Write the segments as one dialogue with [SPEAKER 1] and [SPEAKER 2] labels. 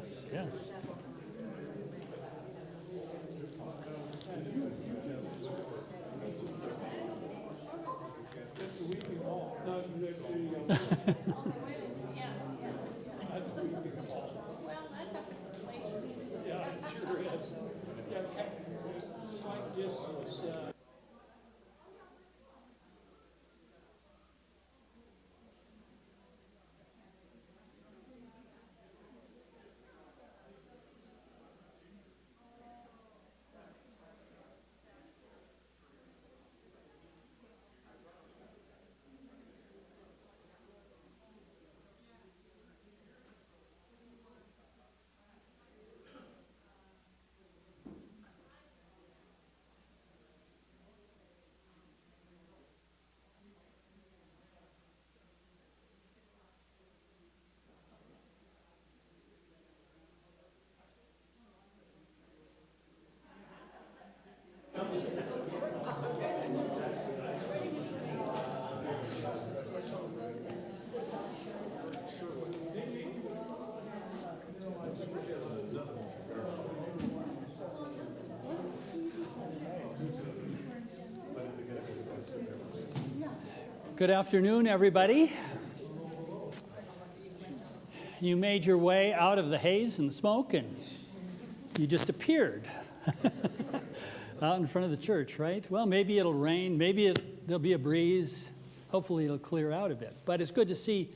[SPEAKER 1] Yes, yes.
[SPEAKER 2] It's a weeping hall. No, the That's a weeping hall.
[SPEAKER 3] Well, that's up in relation.
[SPEAKER 2] Yeah, it sure is. Yeah, slight distance.
[SPEAKER 1] Good afternoon, everybody. You made your way out of the haze and smoke, and you just appeared out in front of the church, right? Well, maybe it'll rain, maybe there'll be a breeze. Hopefully it'll clear out a bit. But it's good to see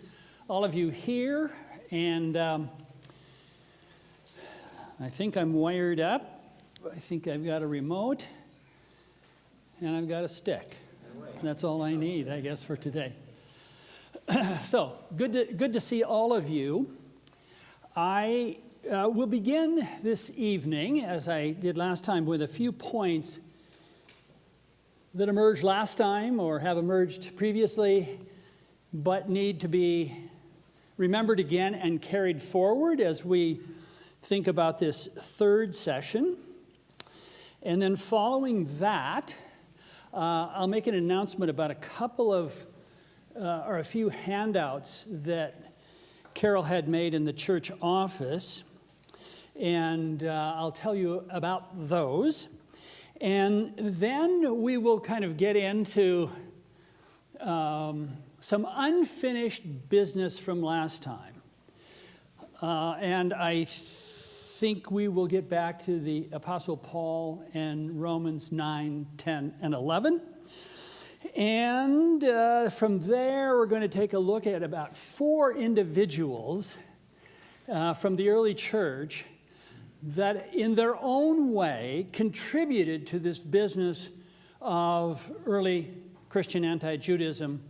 [SPEAKER 1] all of you here, and I think I'm wired up. I think I've got a remote, and I've got a stick. That's all I need, I guess, for today. So, good to see all of you. I will begin this evening, as I did last time, with a few points that emerged last time or have emerged previously, but need to be remembered again and carried forward as we think about this third session. And then following that, I'll make an announcement about a couple of, or a few handouts that Carol had made in the church office, and I'll tell you about those. And then we will kind of get into some unfinished business from last time. And I think we will get back to the Apostle Paul and Romans 9, 10, and 11. And from there, we're going to take a look at about 4 individuals from the early church that in their own way contributed to this business of early Christian anti-Judaism,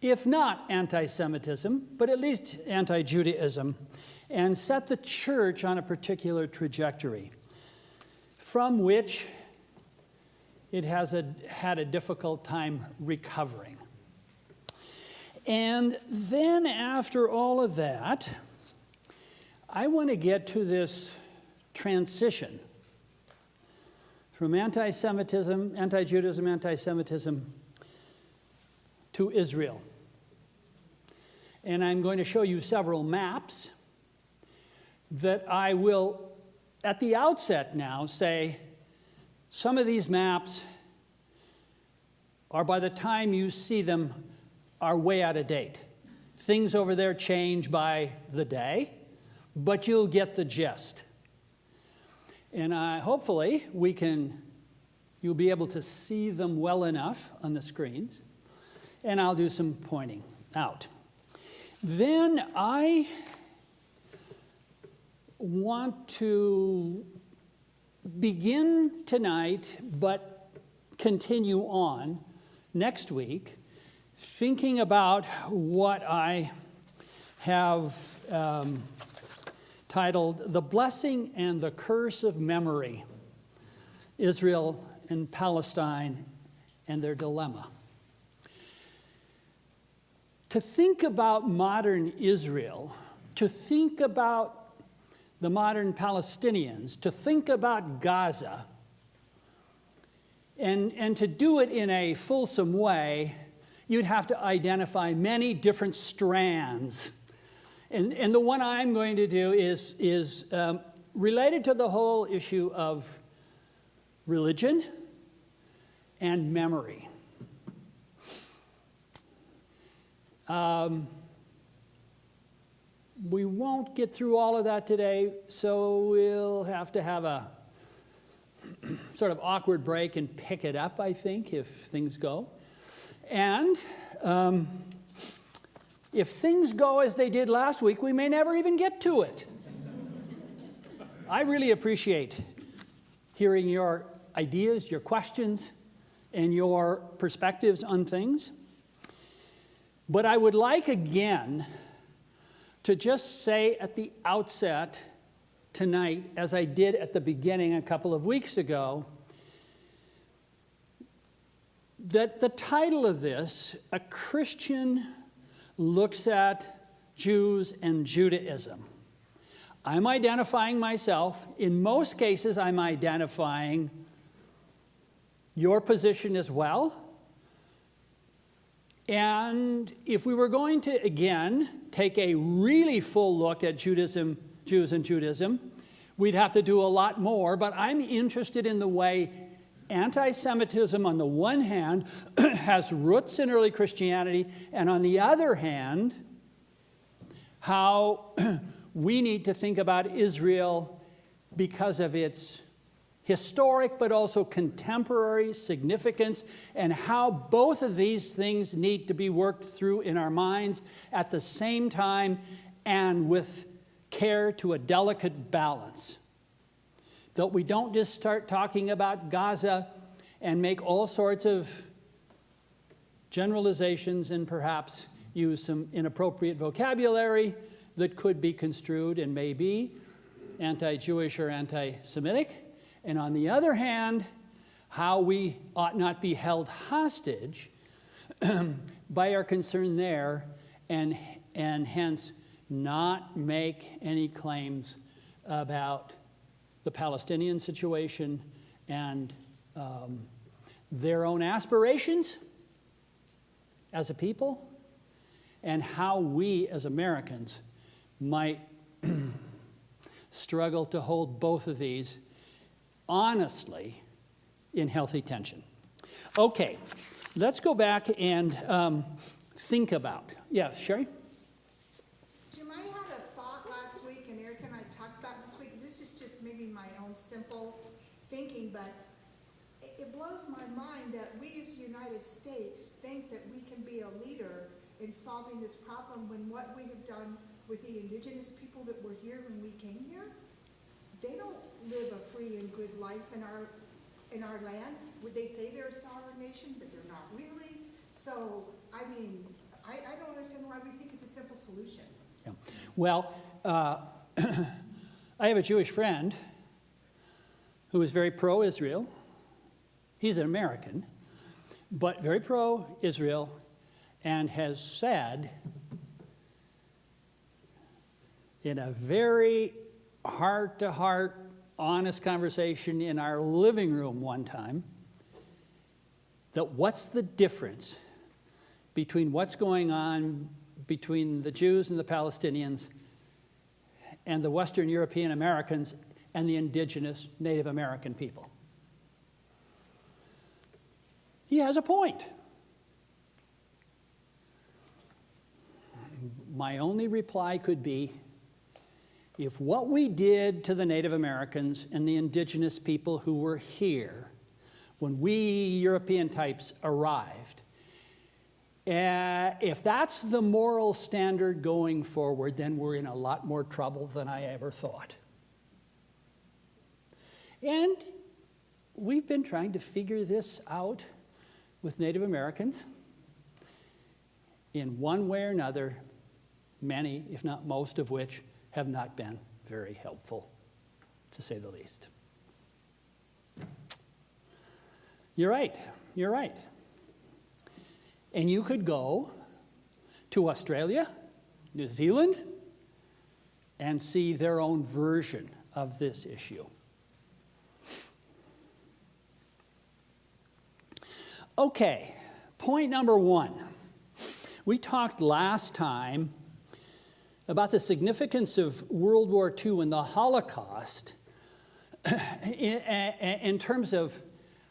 [SPEAKER 1] if not anti-Semitism, but at least anti-Judaism, and set the church on a particular trajectory from which it has had a difficult time recovering. And then after all of that, I want to get to this transition from anti-Semitism, anti-Judaism, anti-Semitism to Israel. And I'm going to show you several maps that I will, at the outset now, say some of these maps are, by the time you see them, are way out of date. Things over there change by the day, but you'll get the gist. And hopefully you'll be able to see them well enough on the screens, and I'll do some pointing out. Then I want to begin tonight, but continue on next week, thinking about what I have titled The Blessing and the Curse of Memory, Israel and Palestine and Their Dilemma. To think about modern Israel, to think about the modern Palestinians, to think about Gaza, and to do it in a fulsome way, you'd have to identify many different strands And the one I'm going to do is related to the whole issue of religion and memory. We won't get through all of that today, so we'll have to have a sort of awkward break and pick it up, I think, if things go. And if things go as they did last week, we may never even get to it. I really appreciate hearing your ideas, your questions, and your perspectives on things. But I would like again to just say at the outset tonight, as I did at the beginning a couple of weeks ago, that the title of this, A Christian Looks at Jews and Judaism. I'm identifying myself. In most cases, I'm identifying your position as well. And if we were going to, again, take a really full look at Judaism, Jews and Judaism, we'd have to do a lot more. But I'm interested in the way anti-Semitism, on the one hand, has roots in early Christianity, and on the other hand, how we need to think about Israel because of its historic but also contemporary significance, and how both of these things need to be worked through in our minds at the same time and with care to a delicate balance. That we don't just start talking about Gaza and make all sorts of generalizations and perhaps use some inappropriate vocabulary that could be construed and may be anti-Jewish or anti-Semitic. And on the other hand, how we ought not be held hostage by our concern there, and hence not make any claims about the Palestinian situation and their own aspirations as a people, and how we as Americans might struggle to hold both of these honestly in healthy tension. Okay, let's go back and think about. Yeah, Sherry?
[SPEAKER 4] Jim, I had a thought last week, and Eric and I talked about this week. This is just maybe my own simple thinking, but it blows my mind that we as the United States think that we can be a leader in solving this problem when what we have done with the indigenous people that were here when we came here, they don't live a free and good life in our land. Would they say they're a sovereign nation, but they're not really? So, I mean, I don't understand why we think it's a simple solution.
[SPEAKER 1] Yeah. Well, I have a Jewish friend who is very pro-Israel. He's an American, but very pro-Israel, and has said in a very heart-to-heart, honest conversation in our living room one time, that what's the difference between what's going on between the Jews and the Palestinians and the Western European Americans and the indigenous Native American people? He has a point. My only reply could be, if what we did to the Native Americans and the indigenous people who were here when we European types arrived, if that's the moral standard going forward, then we're in a lot more trouble than I ever thought. And we've been trying to figure this out with Native Americans in one way or another, many, if not most of which, have not been very helpful, to say the least. You're right, you're right. And you could go to Australia, New Zealand, and see their own version of this issue. Okay, point number one. We talked last time about the significance of World War II and the Holocaust in terms of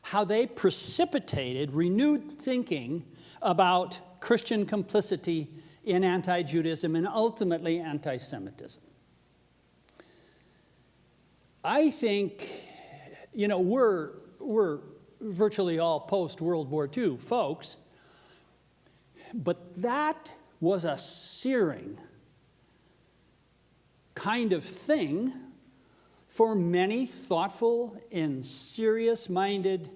[SPEAKER 1] how they precipitated renewed thinking about Christian complicity in anti-Judaism and ultimately anti-Semitism. I think, we're virtually all post-World War II folks, but that was a searing kind of thing for many thoughtful and serious-minded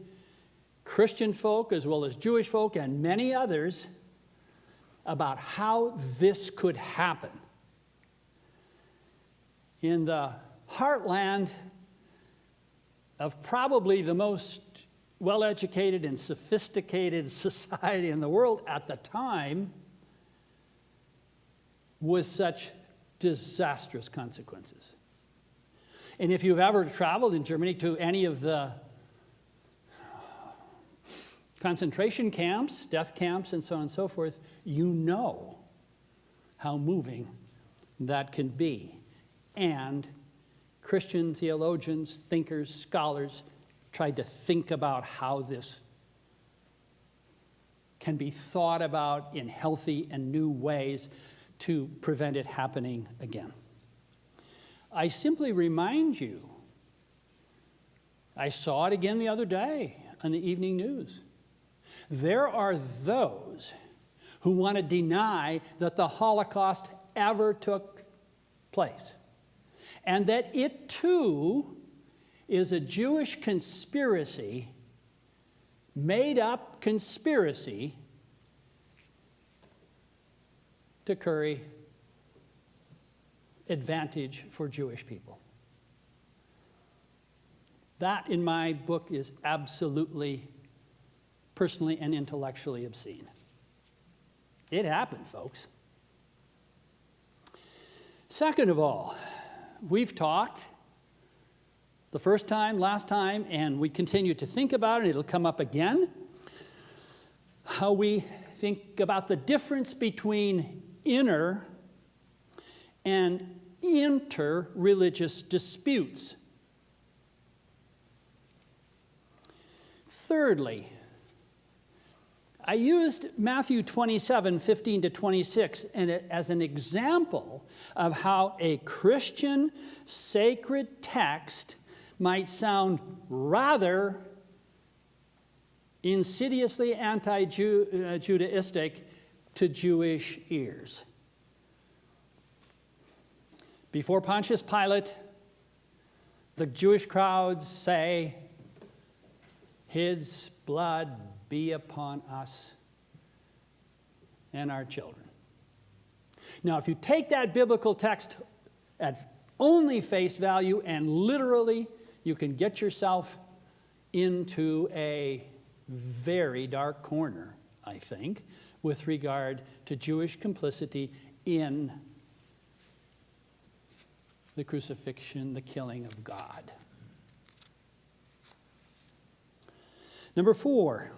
[SPEAKER 1] Christian folk, as well as Jewish folk, and many others, about how this could happen. In the heartland of probably the most well-educated and sophisticated society in the world at the time, with such disastrous consequences. And if you've ever traveled in Germany to any of the concentration camps, death camps, and so on and so forth, you know how moving that can be. And Christian theologians, thinkers, scholars tried to think about how this can be thought about in healthy and new ways to prevent it happening again. I simply remind you, I saw it again the other day on the evening news. There are those who want to deny that the Holocaust ever took place, and that it too is a Jewish conspiracy, made-up conspiracy, to curry advantage for Jewish people. That, in my book, is absolutely, personally and intellectually obscene. It happened, folks. Second of all, we've talked the first time, last time, and we continue to think about it. It'll come up again. How we think about the difference between inner and inter-religious disputes. Thirdly, I used Matthew 27:15-26 as an example of how a Christian sacred text might sound rather insidiously anti-Judaistic to Jewish ears. Before Pontius Pilate, the Jewish crowds say, "His blood be upon us and our children." Now, if you take that biblical text at only face value and literally, you can get yourself into a very dark corner, I think, with regard to Jewish complicity in the crucifixion, the killing of God. Number 4,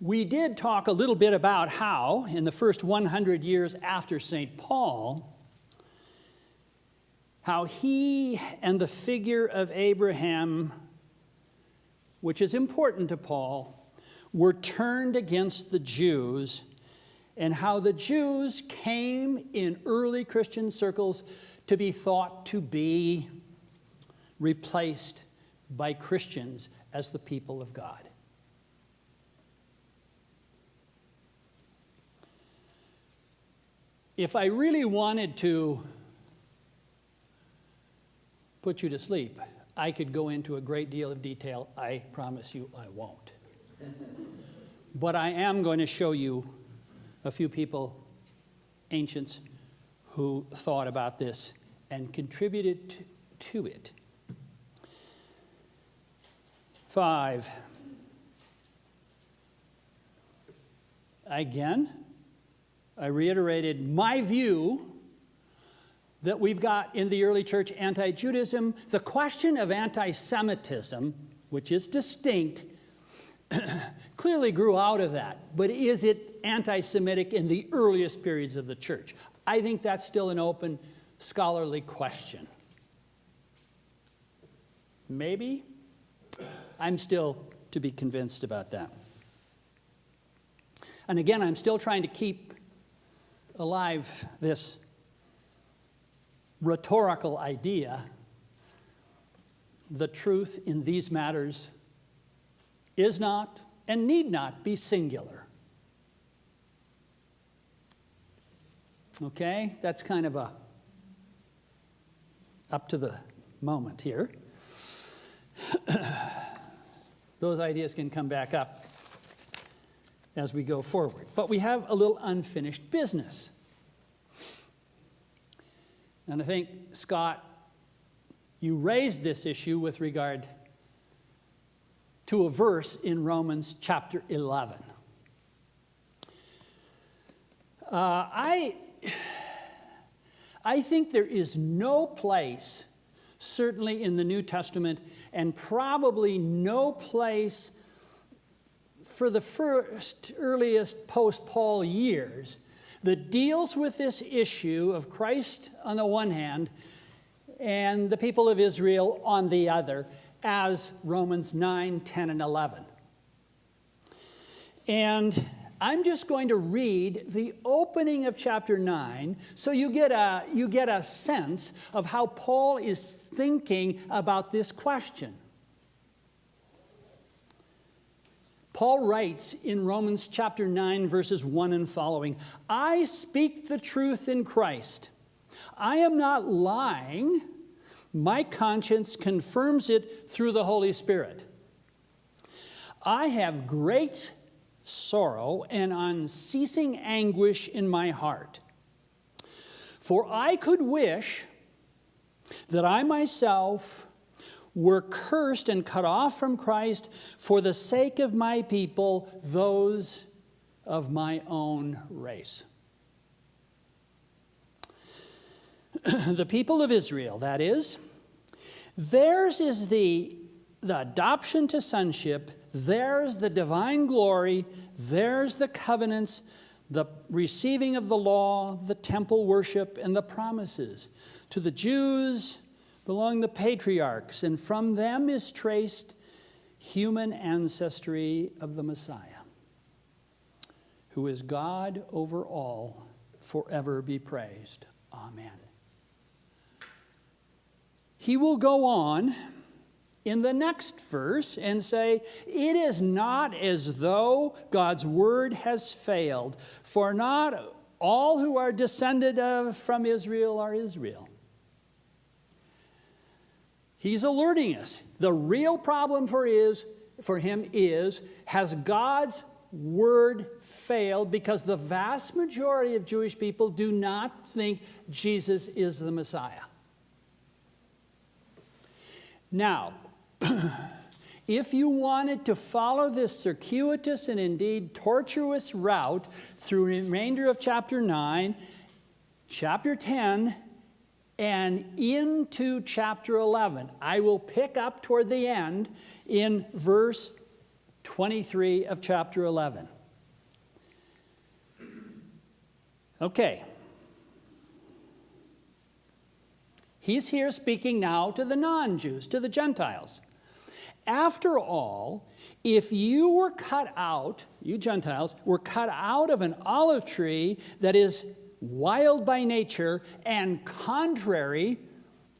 [SPEAKER 1] we did talk a little bit about how, in the first 100 years after St. Paul, how he and the figure of Abraham, which is important to Paul, were turned against the Jews, and how the Jews came in early Christian circles to be thought to be replaced by Christians as the people of God. If I really wanted to put you to sleep, I could go into a great deal of detail. I promise you I won't. But I am going to show you a few people, ancients, who thought about this and contributed to it. 5. Again, I reiterated my view that we've got in the early church anti-Judaism. The question of anti-Semitism, which is distinct, clearly grew out of that. But is it anti-Semitic in the earliest periods of the church? I think that's still an open scholarly question. Maybe. I'm still to be convinced about that. And again, I'm still trying to keep alive this rhetorical idea: the truth in these matters is not and need not be singular. Okay? That's kind of a up to the moment here. Those ideas can come back up as we go forward. But we have a little unfinished business. And I think, Scott, you raised this issue with regard to a verse in Romans chapter 11. I think there is no place, certainly in the New Testament, and probably no place for the first, earliest post-Paul years, that deals with this issue of Christ on the one hand and the people of Israel on the other, as Romans 9, 10, and 11. And I'm just going to read the opening of chapter 9 so you get a sense of how Paul is thinking about this question. Paul writes in Romans chapter 9, verses 1 and following, "I speak the truth in Christ. I am not lying. My conscience confirms it through the Holy Spirit. I have great sorrow and unceasing anguish in my heart. For I could wish that I myself were cursed and cut off from Christ for the sake of my people, those of my own race." The people of Israel, that is, theirs is the adoption to sonship, theirs the divine glory, theirs the covenants, the receiving of the law, the temple worship, and the promises. To the Jews belong the patriarchs, and from them is traced human ancestry of the Messiah, who is God over all, forever be praised. Amen. He will go on in the next verse and say, "It is not as though God's word has failed, for not all who are descended from Israel are Israel." He's alerting us. The real problem for him is, has God's word failed? Because the vast majority of Jewish people do not think Jesus is the Messiah. Now, if you wanted to follow this circuitous and indeed tortuous route through the remainder of chapter 9, chapter 10, and into chapter 11, I will pick up toward the end in verse 23 of chapter 11. Okay. He's here speaking now to the non-Jews, to the Gentiles. After all, if you were cut out, you Gentiles, were cut out of an olive tree that is wild by nature and contrary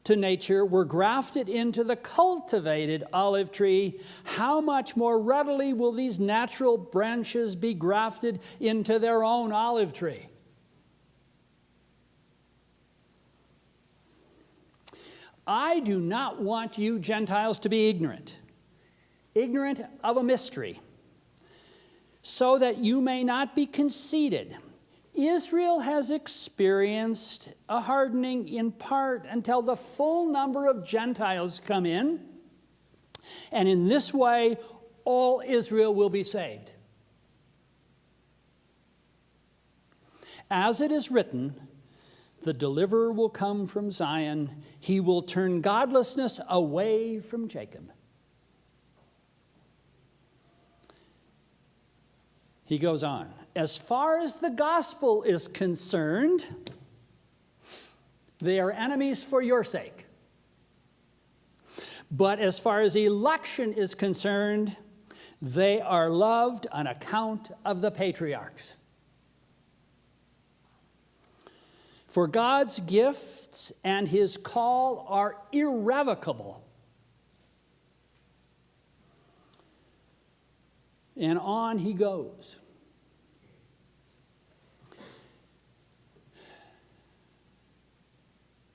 [SPEAKER 1] to nature, were grafted into the cultivated olive tree, how much more readily will these natural branches be grafted into their own olive tree? I do not want you Gentiles to be ignorant of a mystery, so that you may not be conceited. Israel has experienced a hardening in part until the full number of Gentiles come in, and in this way all Israel will be saved. As it is written, "The deliverer will come from Zion. He will turn godlessness away from Jacob." He goes on. As far as the gospel is concerned, they are enemies for your sake. But as far as election is concerned, they are loved on account of the patriarchs. For God's gifts and his call are irrevocable. And on he goes.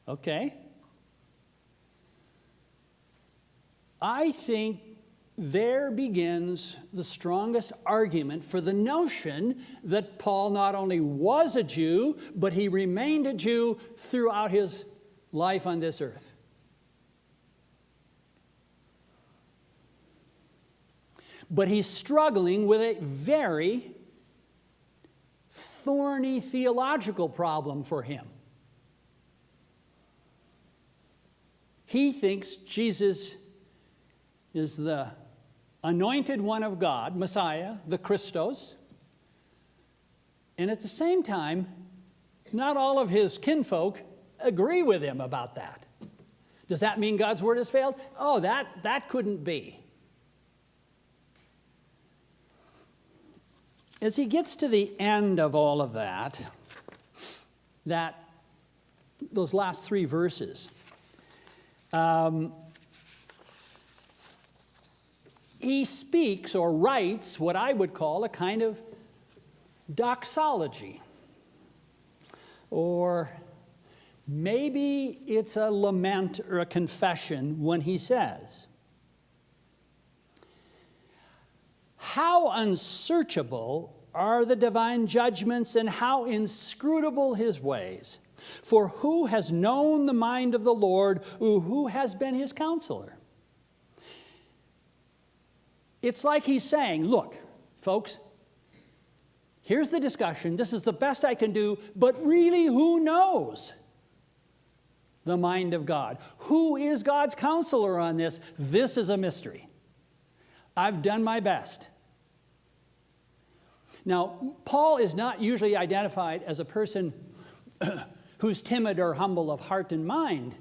[SPEAKER 1] Okay. I think there begins the strongest argument for the notion that Paul not only was a Jew, but he remained a Jew throughout his life on this earth. But he's struggling with a very thorny theological problem for him. He thinks Jesus is the anointed one of God, Messiah, the Christos. And at the same time, not all of his kinfolk agree with him about that. Does that mean God's word has failed? Oh, that couldn't be. As he gets to the end of all of that, those last 3 verses, he speaks or writes what I would call a kind of doxology. Or maybe it's a lament or a confession when he says, "How unsearchable are the divine judgments and how inscrutable his ways. For who has known the mind of the Lord, or who has been his counselor?" It's like he's saying, look, folks, here's the discussion. This is the best I can do, but really, who knows the mind of God? Who is God's counselor on this? This is a mystery. I've done my best. Now, Paul is not usually identified as a person who's timid or humble of heart and mind.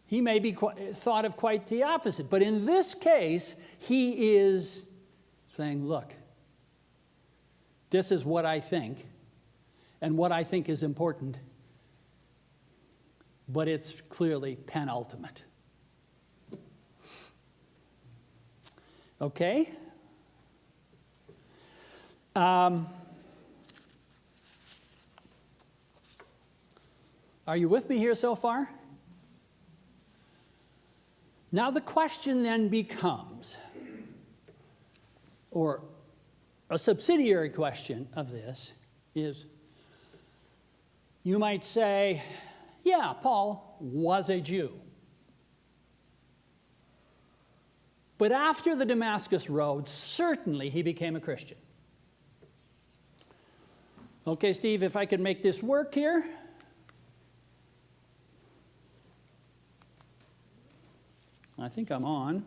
[SPEAKER 1] He may be thought of quite the opposite. But in this case, he is saying, look, this is what I think, and what I think is important. But it's clearly penultimate. Okay? Are you with me here so far? Now the question then becomes, or a subsidiary question of this is, you might say, yeah, Paul was a Jew. But after the Damascus Road, certainly he became a Christian. Okay, Steve, if I could make this work here. I think I'm on.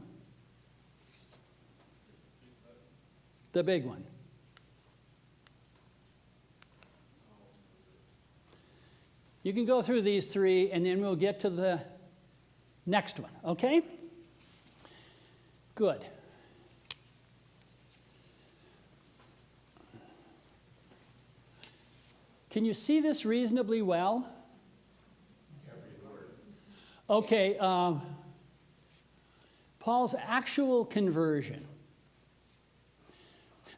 [SPEAKER 1] The big one. You can go through these 3, and then we'll get to the next one, okay? Good. Can you see this reasonably well? Okay, Paul's actual conversion.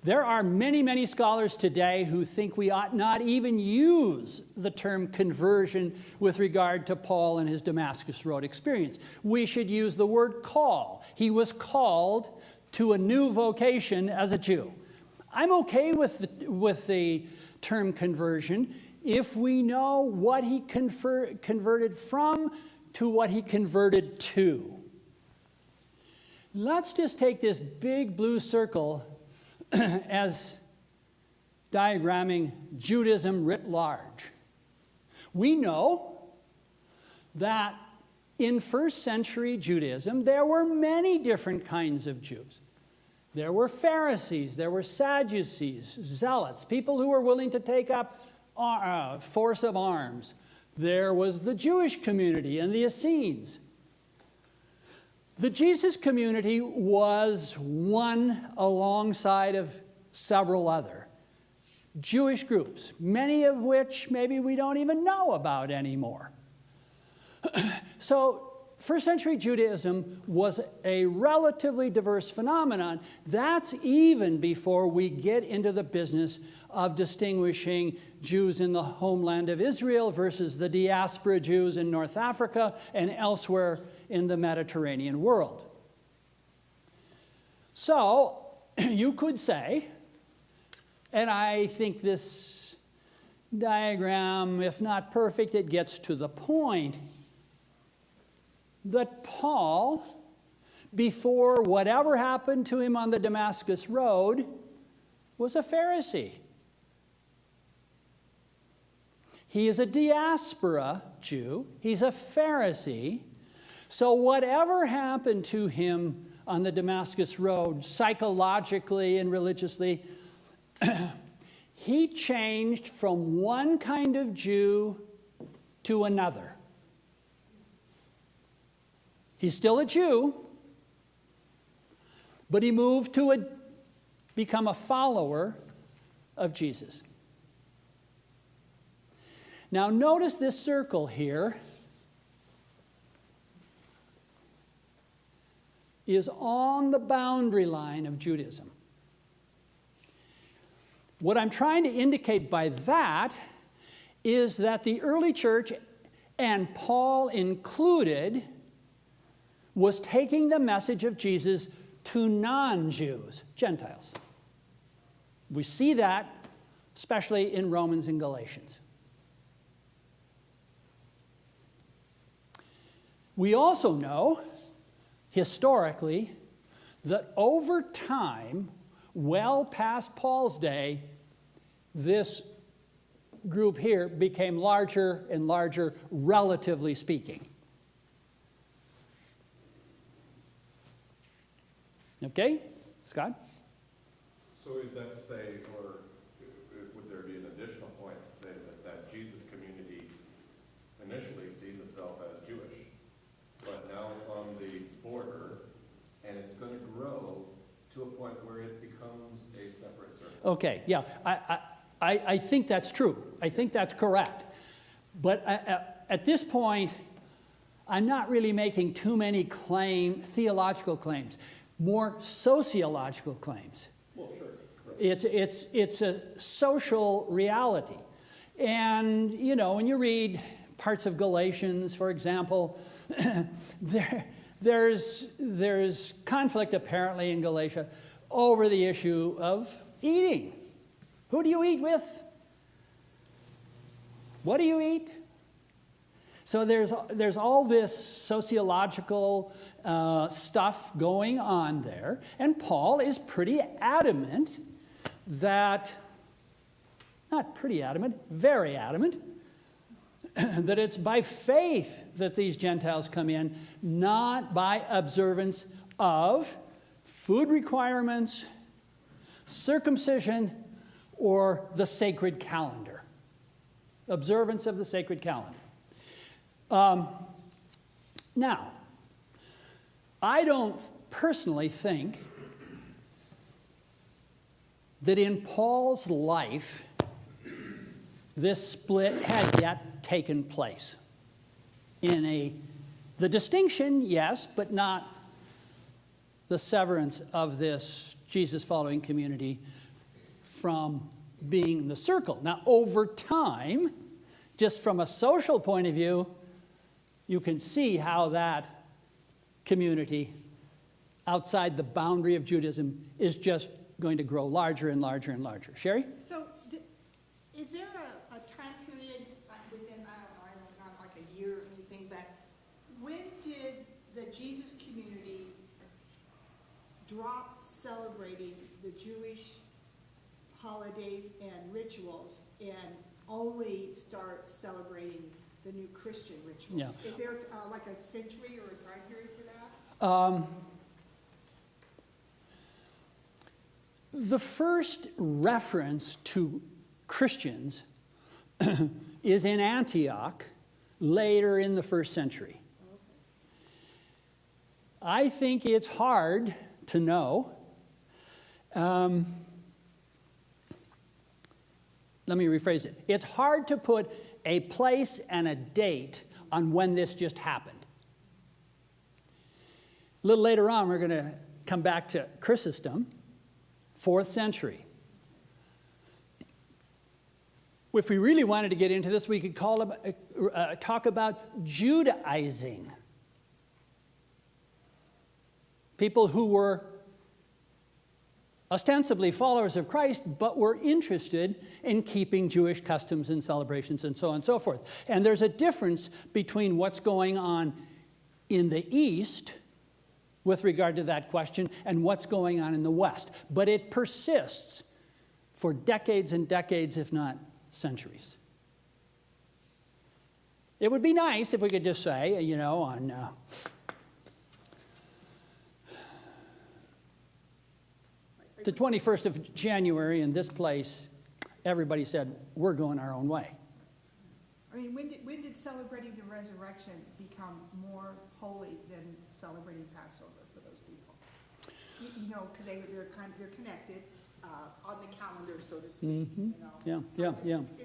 [SPEAKER 1] There are many, many scholars today who think we ought not even use the term conversion with regard to Paul and his Damascus Road experience. We should use the word call. He was called to a new vocation as a Jew. I'm okay with the term conversion if we know what he converted from to what he converted to. Let's just take this big blue circle as diagramming Judaism writ large. We know that in first century Judaism, there were many different kinds of Jews. There were Pharisees, there were Sadducees, zealots, people who were willing to take up force of arms. There was the Jewish community and the Essenes. The Jesus community was one alongside of several other Jewish groups, many of which maybe we don't even know about anymore. So first century Judaism was a relatively diverse phenomenon. That's even before we get into the business of distinguishing Jews in the homeland of Israel versus the diaspora Jews in North Africa and elsewhere in the Mediterranean world. So you could say, and I think this diagram, if not perfect, it gets to the point, that Paul, before whatever happened to him on the Damascus Road, was a Pharisee. He is a diaspora Jew. He's a Pharisee. So whatever happened to him on the Damascus Road, psychologically and religiously, he changed from one kind of Jew to another. He's still a Jew, but he moved to become a follower of Jesus. Now notice this circle here is on the boundary line of Judaism. What I'm trying to indicate by that is that the early church, and Paul included, was taking the message of Jesus to non-Jews, Gentiles. We see that especially in Romans and Galatians. We also know, historically, that over time, well past Paul's day, this group here became larger and larger, relatively speaking. Okay, Scott?
[SPEAKER 5] So is that to say, or would there be an additional point to say that Jesus community initially sees itself as Jewish, but now it's on the border, and it's going to grow to a point where it becomes a separate circle? Okay, yeah,
[SPEAKER 1] I think that's true. I think that's correct. But at this point, I'm not really making too many theological claims. More sociological claims.
[SPEAKER 5] Well, sure.
[SPEAKER 1] It's a social reality. And, you know, when you read parts of Galatians, for example, there's conflict apparently in Galatia over the issue of eating. Who do you eat with? What do you eat? So there's all this sociological stuff going on there, and Paul is pretty adamant that, not pretty adamant, very adamant, that it's by faith that these Gentiles come in, not by observance of food requirements, circumcision, or the sacred calendar. Observance of the sacred calendar. Now, I don't personally think that in Paul's life this split had yet taken place. The distinction, yes, but not the severance of this Jesus-following community from being the circle. Now, over time, just from a social point of view, you can see how that community outside the boundary of Judaism is just going to grow larger and larger and larger. Sherry?
[SPEAKER 4] So, is there a time period within, I don't know, not like a year or anything, but when did the Jesus community drop celebrating the Jewish holidays and rituals and only start celebrating the new Christian rituals?
[SPEAKER 1] Yeah.
[SPEAKER 4] Is there like a century or a time period for that?
[SPEAKER 1] The first reference to Christians is in Antioch, later in the 1st century. I think it's hard to know. Let me rephrase it. It's hard to put a place and a date on when this just happened. A little later on, we're going to come back to Chrysostom, 4th century. If we really wanted to get into this, we could talk about Judaizing. People who were ostensibly followers of Christ, but were interested in keeping Jewish customs and celebrations and so on and so forth. And there's a difference between what's going on in the East with regard to that question and what's going on in the West. But it persists for decades and decades, if not centuries. It would be nice if we could just say, on the 21st of January in this place, everybody said, we're going our own way.
[SPEAKER 4] I mean, when did celebrating the resurrection become more holy than celebrating Passover for those people? Because they're connected on the calendar, so to speak.
[SPEAKER 1] Yeah.
[SPEAKER 4] In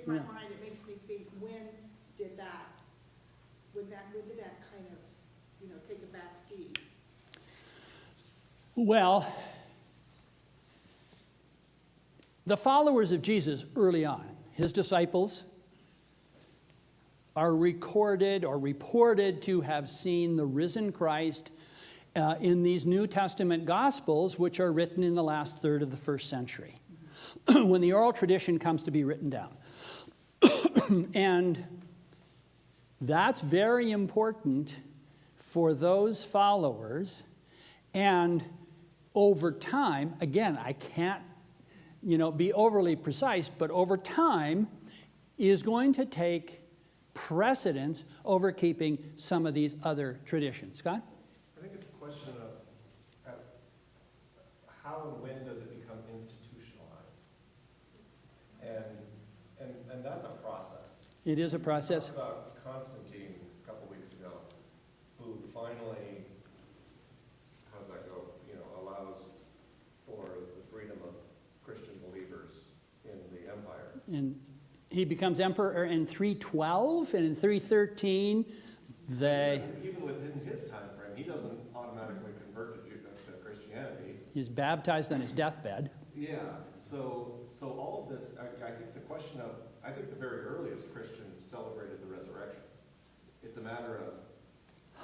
[SPEAKER 4] my mind, it makes me think, when did that kind of, take a back seat?
[SPEAKER 1] Well, the followers of Jesus early on, his disciples, are recorded or reported to have seen the risen Christ in these New Testament Gospels, which are written in the last third of the 1st century, when the oral tradition comes to be written down. And that's very important for those followers. And over time, again, I can't be overly precise, but over time is going to take precedence over keeping some of these other traditions. Scott?
[SPEAKER 5] I think it's a question of how and when does it become institutionalized? And that's a process.
[SPEAKER 1] It is a process.
[SPEAKER 5] We talked about Constantine a couple weeks ago, who finally, how does that go, allows for the freedom of Christian believers in the empire.
[SPEAKER 1] And he becomes emperor in 312, and in 313,
[SPEAKER 5] even within his time frame, he doesn't automatically convert to Christianity.
[SPEAKER 1] He's baptized on his deathbed.
[SPEAKER 5] Yeah, so all of this, I think the question of, I think the very earliest Christians celebrated the resurrection. It's a matter of,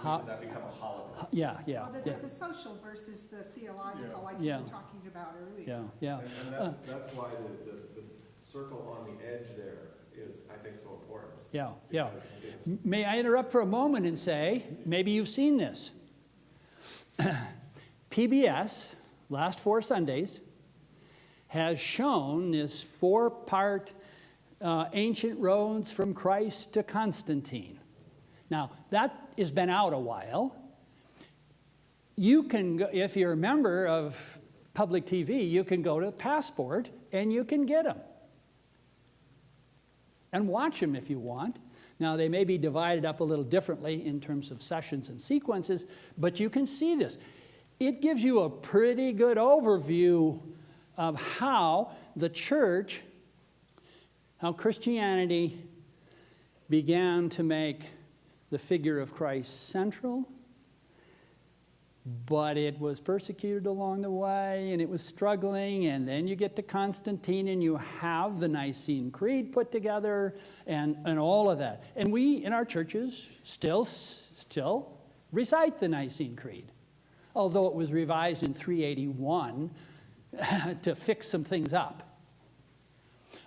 [SPEAKER 5] when did that become a holiday?
[SPEAKER 1] Yeah.
[SPEAKER 4] Well, the social versus the theological, like you were talking about earlier.
[SPEAKER 1] Yeah.
[SPEAKER 5] And that's why the circle on the edge there is, I think, so important.
[SPEAKER 1] Yeah.
[SPEAKER 5] Because
[SPEAKER 1] May I interrupt for a moment and say, maybe you've seen this. PBS, last 4 Sundays, has shown this 4-part Ancient Roads from Christ to Constantine. Now, that has been out a while. You can go, if you're a member of public TV, you can go to Passport and you can get them. And watch them if you want. Now, they may be divided up a little differently in terms of sessions and sequences, but you can see this. It gives you a pretty good overview of how the church, how Christianity began to make the figure of Christ central, but it was persecuted along the way, and it was struggling, and then you get to Constantine, and you have the Nicene Creed put together, and all of that. And we, in our churches, still recite the Nicene Creed, although it was revised in 381 to fix some things up.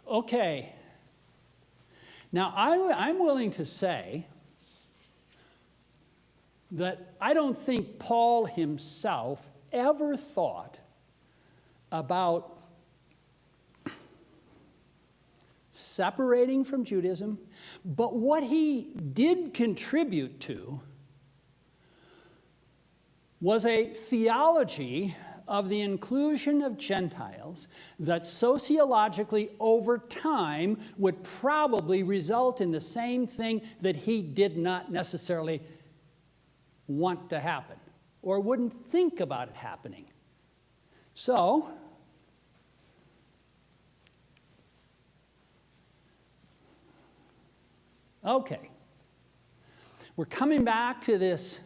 [SPEAKER 1] Okay. Now, I'm willing to say that I don't think Paul himself ever thought about separating from Judaism, but what he did contribute to was a theology of the inclusion of Gentiles that sociologically over time would probably result in the same thing that he did not necessarily want to happen or wouldn't think about it happening. So, okay, we're coming back to this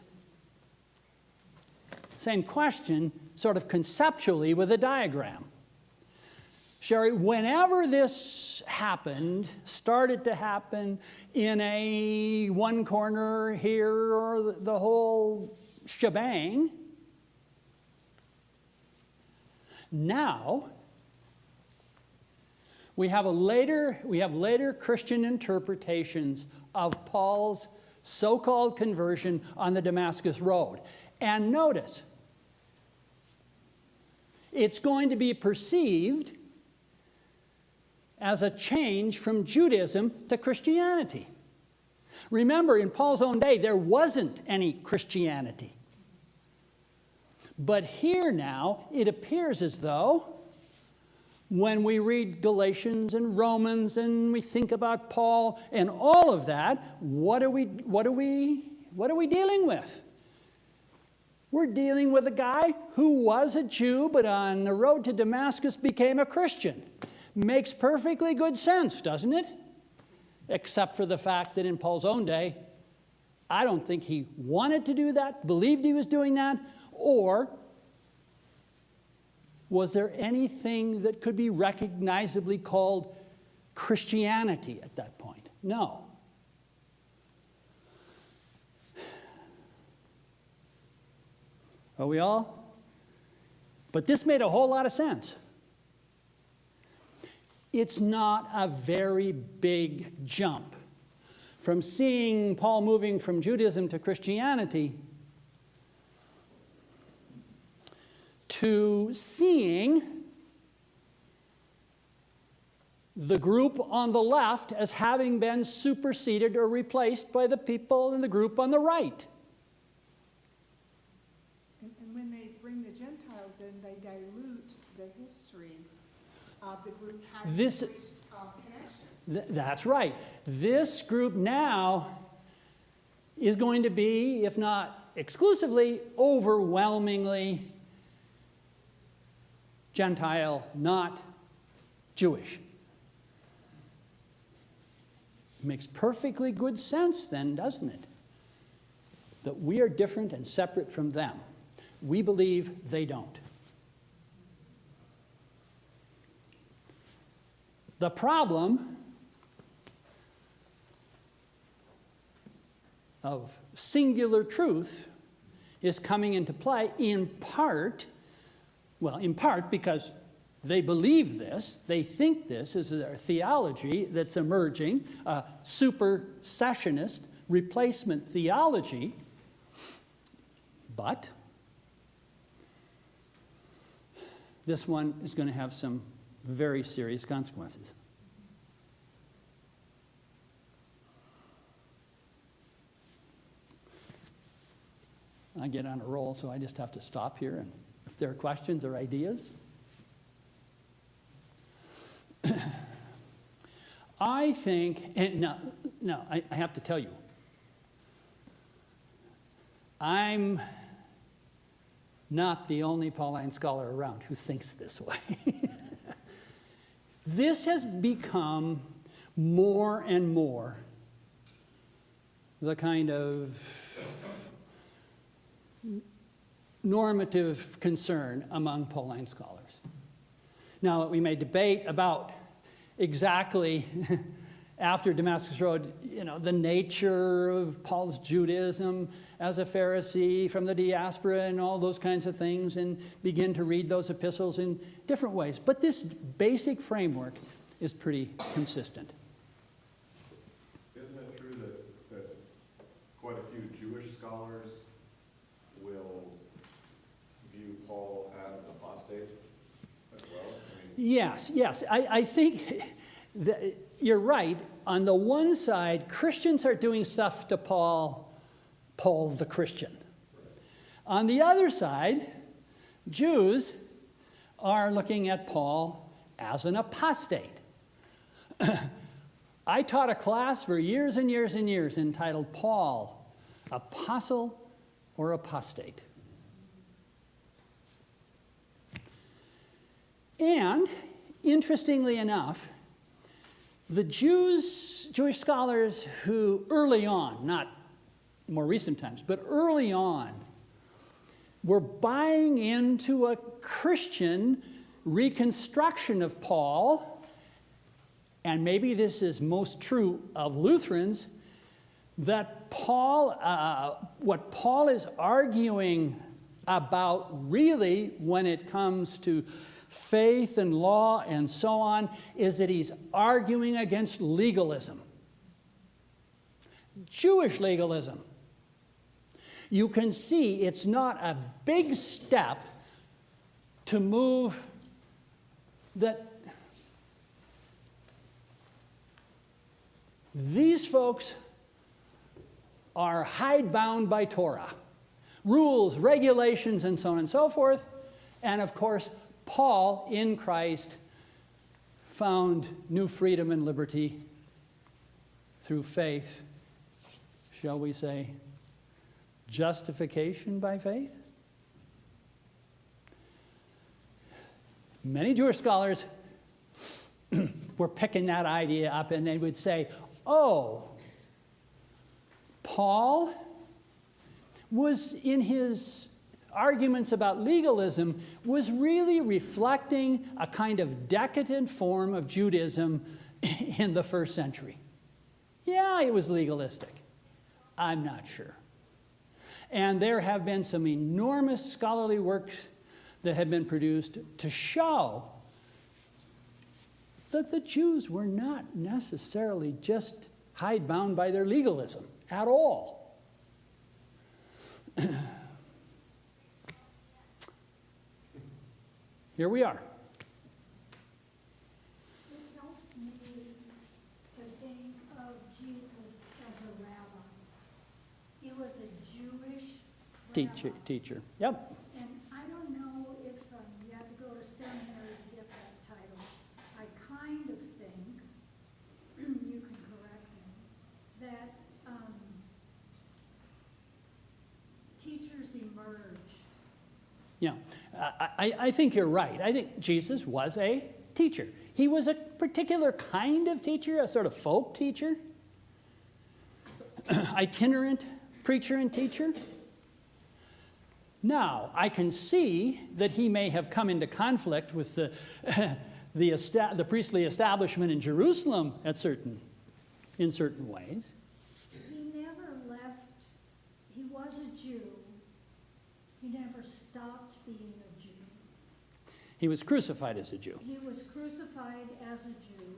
[SPEAKER 1] same question sort of conceptually with a diagram. Sherry, whenever this happened, started to happen in a one corner here or the whole shebang, now we have later Christian interpretations of Paul's so-called conversion on the Damascus Road. And notice, it's going to be perceived as a change from Judaism to Christianity. Remember, in Paul's own day, there wasn't any Christianity. But here now, it appears as though when we read Galatians and Romans and we think about Paul and all of that, what are we dealing with? We're dealing with a guy who was a Jew, but on the road to Damascus became a Christian. Makes perfectly good sense, doesn't it? Except for the fact that in Paul's own day, I don't think he wanted to do that, believed he was doing that, or was there anything that could be recognizably called Christianity at that point? No. Are we all? But this made a whole lot of sense. It's not a very big jump from seeing Paul moving from Judaism to Christianity to seeing the group on the left as having been superseded or replaced by the people in the group on the right.
[SPEAKER 4] And when they bring the Gentiles in, they dilute the history of the group having
[SPEAKER 1] This-
[SPEAKER 4] connections.
[SPEAKER 1] That's right. This group now is going to be, if not exclusively, overwhelmingly Gentile, not Jewish. Makes perfectly good sense then, doesn't it? That we are different and separate from them. We believe they don't. The problem of singular truth is coming into play in part because they believe this, they think this is their theology that's emerging, a supersessionist replacement theology, but this one is going to have some very serious consequences. I get on a roll, so I just have to stop here, and if there are questions or ideas. I think, and no, I have to tell you, I'm not the only Pauline scholar around who thinks this way. This has become more and more the kind of normative concern among Pauline scholars. Now, we may debate about exactly after Damascus Road, the nature of Paul's Judaism as a Pharisee from the diaspora and all those kinds of things, and begin to read those epistles in different ways. But this basic framework is pretty consistent.
[SPEAKER 5] Isn't it true that quite a few Jewish scholars will view Paul as apostate as well?
[SPEAKER 1] Yes. I think that you're right. On the one side, Christians are doing stuff to Paul the Christian. On the other side, Jews are looking at Paul as an apostate. I taught a class for years and years and years entitled Paul, Apostle or Apostate. And interestingly enough, the Jewish scholars who early on, not more recent times, but early on, were buying into a Christian reconstruction of Paul, and maybe this is most true of Lutherans, that Paul, what Paul is arguing about really when it comes to faith and law and so on, is that he's arguing against legalism. Jewish legalism. You can see it's not a big step to move that these folks are hidebound by Torah, rules, regulations, and so on and so forth. And of course, Paul in Christ found new freedom and liberty through faith, shall we say, justification by faith. Many Jewish scholars were picking that idea up, and they would say, oh, Paul was in his arguments about legalism was really reflecting a kind of decadent form of Judaism in the first century. Yeah, it was legalistic. I'm not sure. And there have been some enormous scholarly works that have been produced to show that the Jews were not necessarily just hidebound by their legalism at all. Here we are.
[SPEAKER 3] It helps me to think of Jesus as a rabbi. He was a Jewish rabbi.
[SPEAKER 1] Teacher. Yep.
[SPEAKER 3] And I don't know if you have to go to seminary to get that title. I kind of think, you can correct me, that teachers emerge.
[SPEAKER 1] Yeah, I think you're right. I think Jesus was a teacher. He was a particular kind of teacher, a sort of folk teacher, itinerant preacher and teacher. Now, I can see that he may have come into conflict with the priestly establishment in Jerusalem in certain ways.
[SPEAKER 3] He never left. He was a Jew. He never stopped being a Jew.
[SPEAKER 1] He was crucified as a Jew.
[SPEAKER 3] He was crucified as a Jew.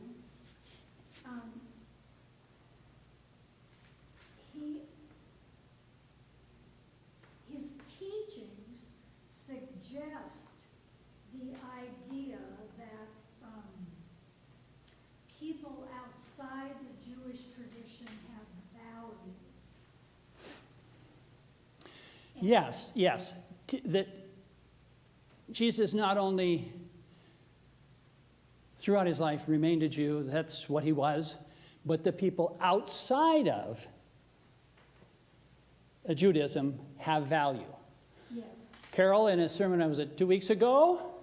[SPEAKER 3] His teachings suggest the idea that people outside the Jewish tradition have value.
[SPEAKER 1] Yes. That Jesus not only throughout his life remained a Jew, that's what he was, but the people outside of Judaism have value.
[SPEAKER 3] Yes.
[SPEAKER 1] Carol, in a sermon, was it 2 weeks ago?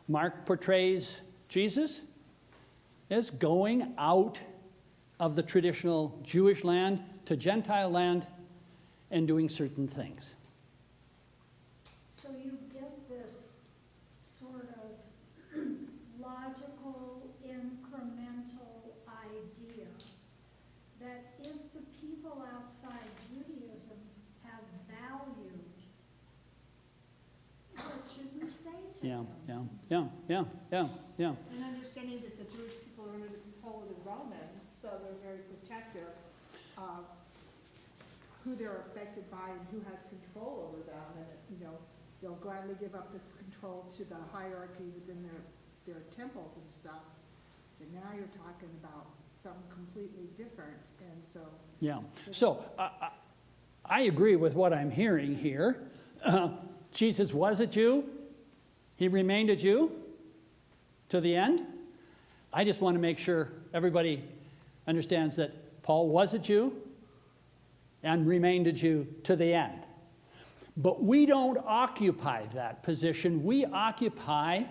[SPEAKER 1] Mark portrays Jesus as going out of the traditional Jewish land to Gentile land and doing certain things.
[SPEAKER 3] So you get this sort of logical, incremental idea that if the people outside Judaism have value, what should we say to them?
[SPEAKER 1] Yeah.
[SPEAKER 4] And understanding that the Jewish people are under the control of the Romans, so they're very protective of who they're affected by and who has control over them. And, they'll gladly give up the control to the hierarchy within their temples and stuff. But now you're talking about something completely different, and so.
[SPEAKER 1] Yeah. So I agree with what I'm hearing here, Jesus was a Jew. He remained a Jew to the end. I just want to make sure everybody understands that Paul was a Jew and remained a Jew to the end. But we don't occupy that position. We occupy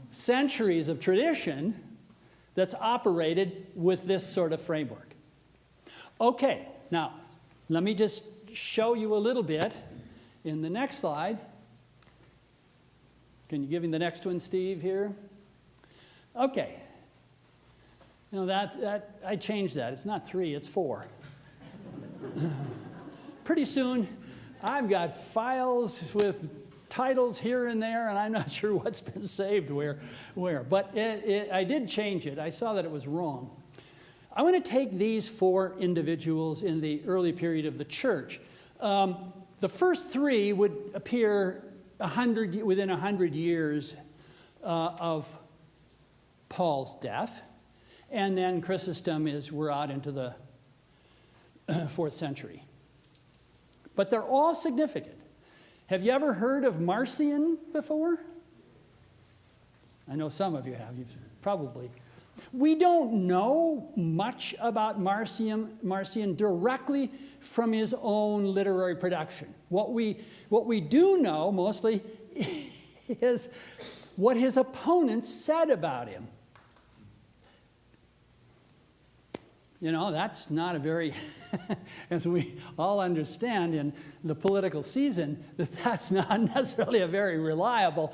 [SPEAKER 1] centuries of tradition that's operated with this sort of framework. Okay, now, let me just show you a little bit in the next slide. Can you give me the next one, Steve, here? Okay. You know, that I changed that. It's not 3, it's 4. Pretty soon, I've got files with titles here and there, and I'm not sure what's been saved where. But I did change it. I saw that it was wrong. I want to take these 4 individuals in the early period of the church. The first 3 would appear within 100 years of Paul's death, and then Chrysostom we're out into the 4th century. But they're all significant. Have you ever heard of Marcion before? I know some of you have. You've probably. We don't know much about Marcion directly from his own literary production. What we do know mostly is what his opponents said about him. You know, that's not a very, as we all understand in the political season, that's not necessarily a very reliable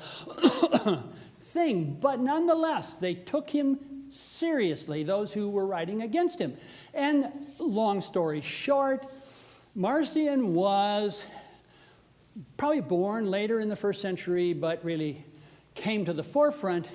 [SPEAKER 1] thing. But nonetheless, they took him seriously, those who were writing against him. And long story short, Marcion was probably born later in the 1st century, but really came to the forefront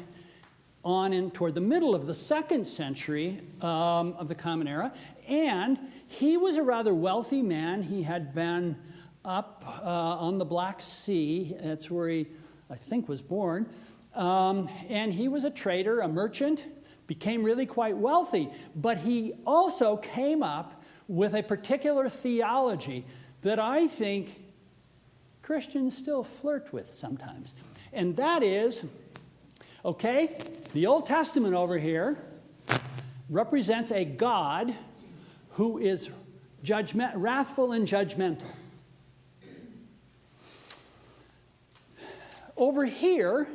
[SPEAKER 1] on in toward the middle of the 2nd century of the Common Era. And he was a rather wealthy man. He had been up on the Black Sea. That's where he, I think, was born. And he was a trader, a merchant, became really quite wealthy. But he also came up with a particular theology that I think Christians still flirt with sometimes. And that is, okay, the Old Testament over here represents a God who is wrathful and judgmental. Over here,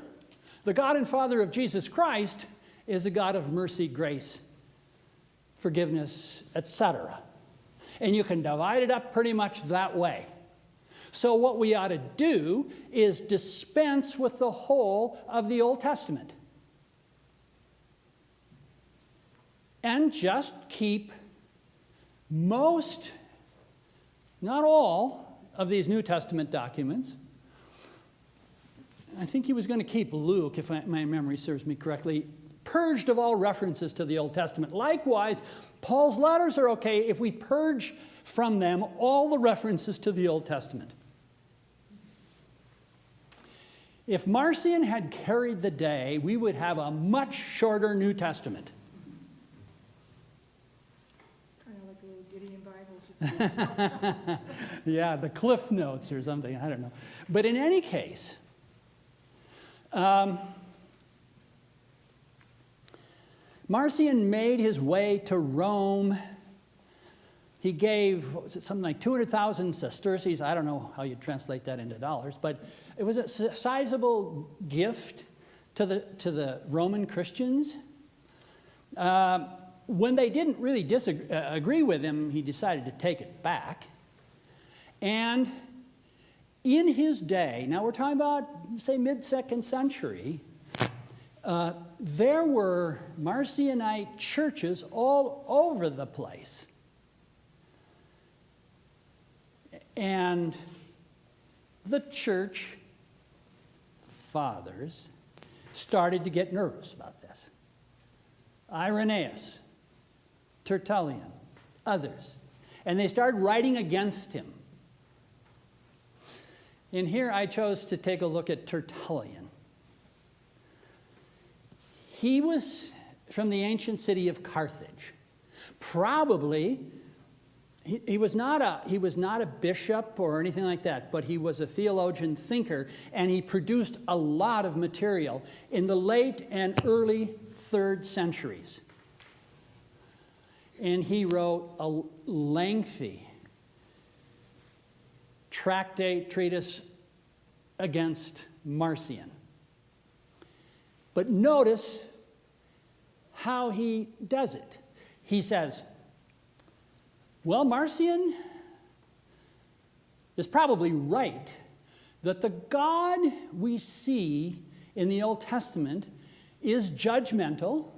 [SPEAKER 1] the God and Father of Jesus Christ is a God of mercy, grace, forgiveness, etc. And you can divide it up pretty much that way. So what we ought to do is dispense with the whole of the Old Testament and just keep most, not all, of these New Testament documents. I think he was going to keep Luke, if my memory serves me correctly, purged of all references to the Old Testament. Likewise, Paul's letters are okay if we purge from them all the references to the Old Testament. If Marcion had carried the day, we would have a much shorter New Testament.
[SPEAKER 4] Kind of like little Gideon Bibles.
[SPEAKER 1] Yeah, the Cliff Notes or something, I don't know. But in any case, Marcion made his way to Rome. He gave, what was it, something like 200,000 sesterces. I don't know how you translate that into dollars, but it was a sizable gift to the Roman Christians. When they didn't really agree with him, he decided to take it back. And in his day, now we're talking about, say, mid-2nd century, there were Marcionite churches all over the place. And the church fathers started to get nervous about this. Irenaeus, Tertullian, others. And they started writing against him. And here I chose to take a look at Tertullian. He was from the ancient city of Carthage. Probably He was not a bishop or anything like that, but he was a theologian thinker, and he produced a lot of material in the late and early 3rd centuries. And he wrote a lengthy treatise against Marcion. But notice how he does it. He says, well, Marcion is probably right that the God we see in the Old Testament is judgmental,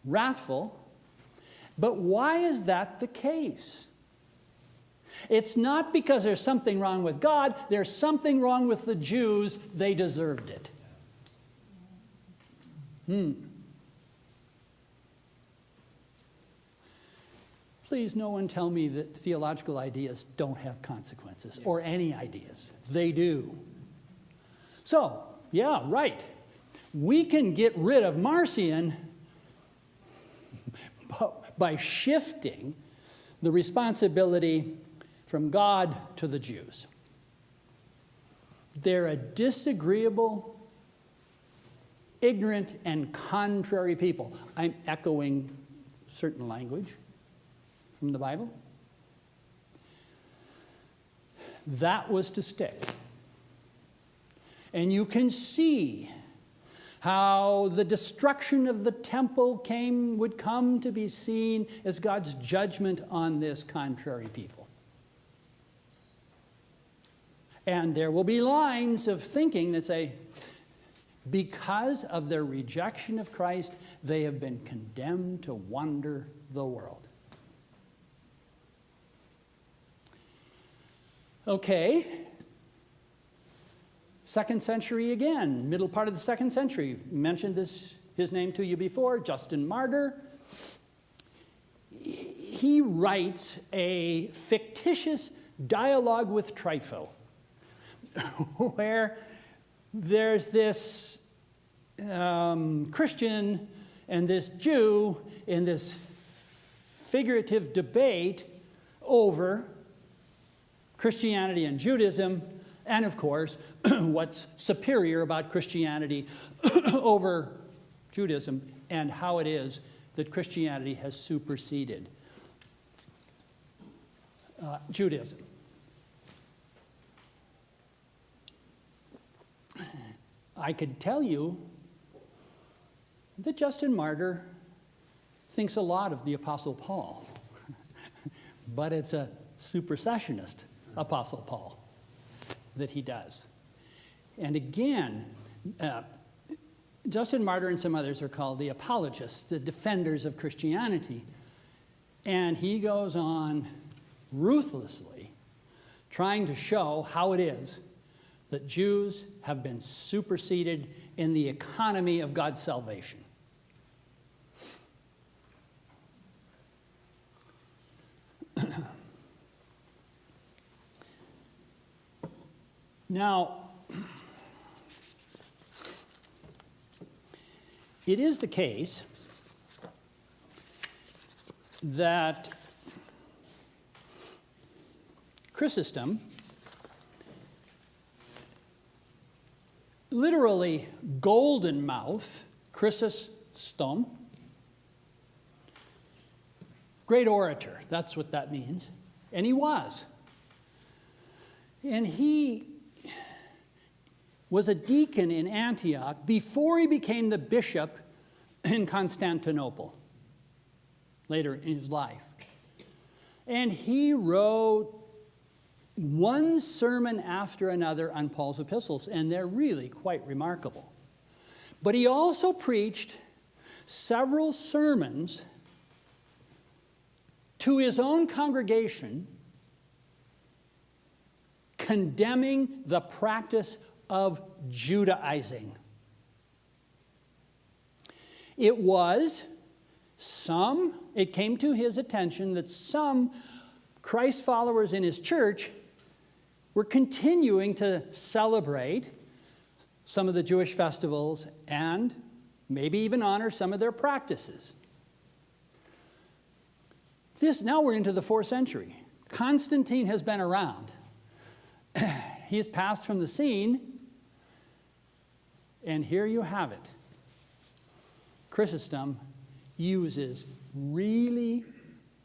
[SPEAKER 1] wrathful, but why is that the case? It's not because there's something wrong with God, there's something wrong with the Jews, they deserved it. Please, no one tell me that theological ideas don't have consequences, or any ideas. They do. So, yeah, right. We can get rid of Marcion by shifting the responsibility from God to the Jews. They're a disagreeable, ignorant, and contrary people. I'm echoing certain language from the Bible. That was to stick. And you can see how the destruction of the temple would come to be seen as God's judgment on this contrary people. And there will be lines of thinking that say, because of their rejection of Christ, they have been condemned to wander the world. Okay. 2nd century again, middle part of the 2nd century. Mentioned his name to you before, Justin Martyr. He writes a fictitious dialogue with Trypho, where there's this Christian and this Jew in this figurative debate over Christianity and Judaism, and of course, what's superior about Christianity over Judaism, and how it is that Christianity has superseded Judaism. I could tell you that Justin Martyr thinks a lot of the Apostle Paul, but it's a supersessionist Apostle Paul that he does. And again, Justin Martyr and some others are called the apologists, the defenders of Christianity. And he goes on ruthlessly trying to show how it is that Jews have been superseded in the economy of God's salvation. Now, it is the case that Chrysostom, literally golden mouth, Chrysostom, great orator, that's what that means, and he was. And he was a deacon in Antioch before he became the bishop in Constantinople, later in his life. And he wrote one sermon after another on Paul's epistles, and they're really quite remarkable. But he also preached several sermons to his own congregation condemning the practice of Judaizing. It came to his attention that some Christ followers in his church were continuing to celebrate some of the Jewish festivals and maybe even honor some of their practices. Now we're into the 4th century. Constantine has been around. He has passed from the scene, and here you have it. Chrysostom uses really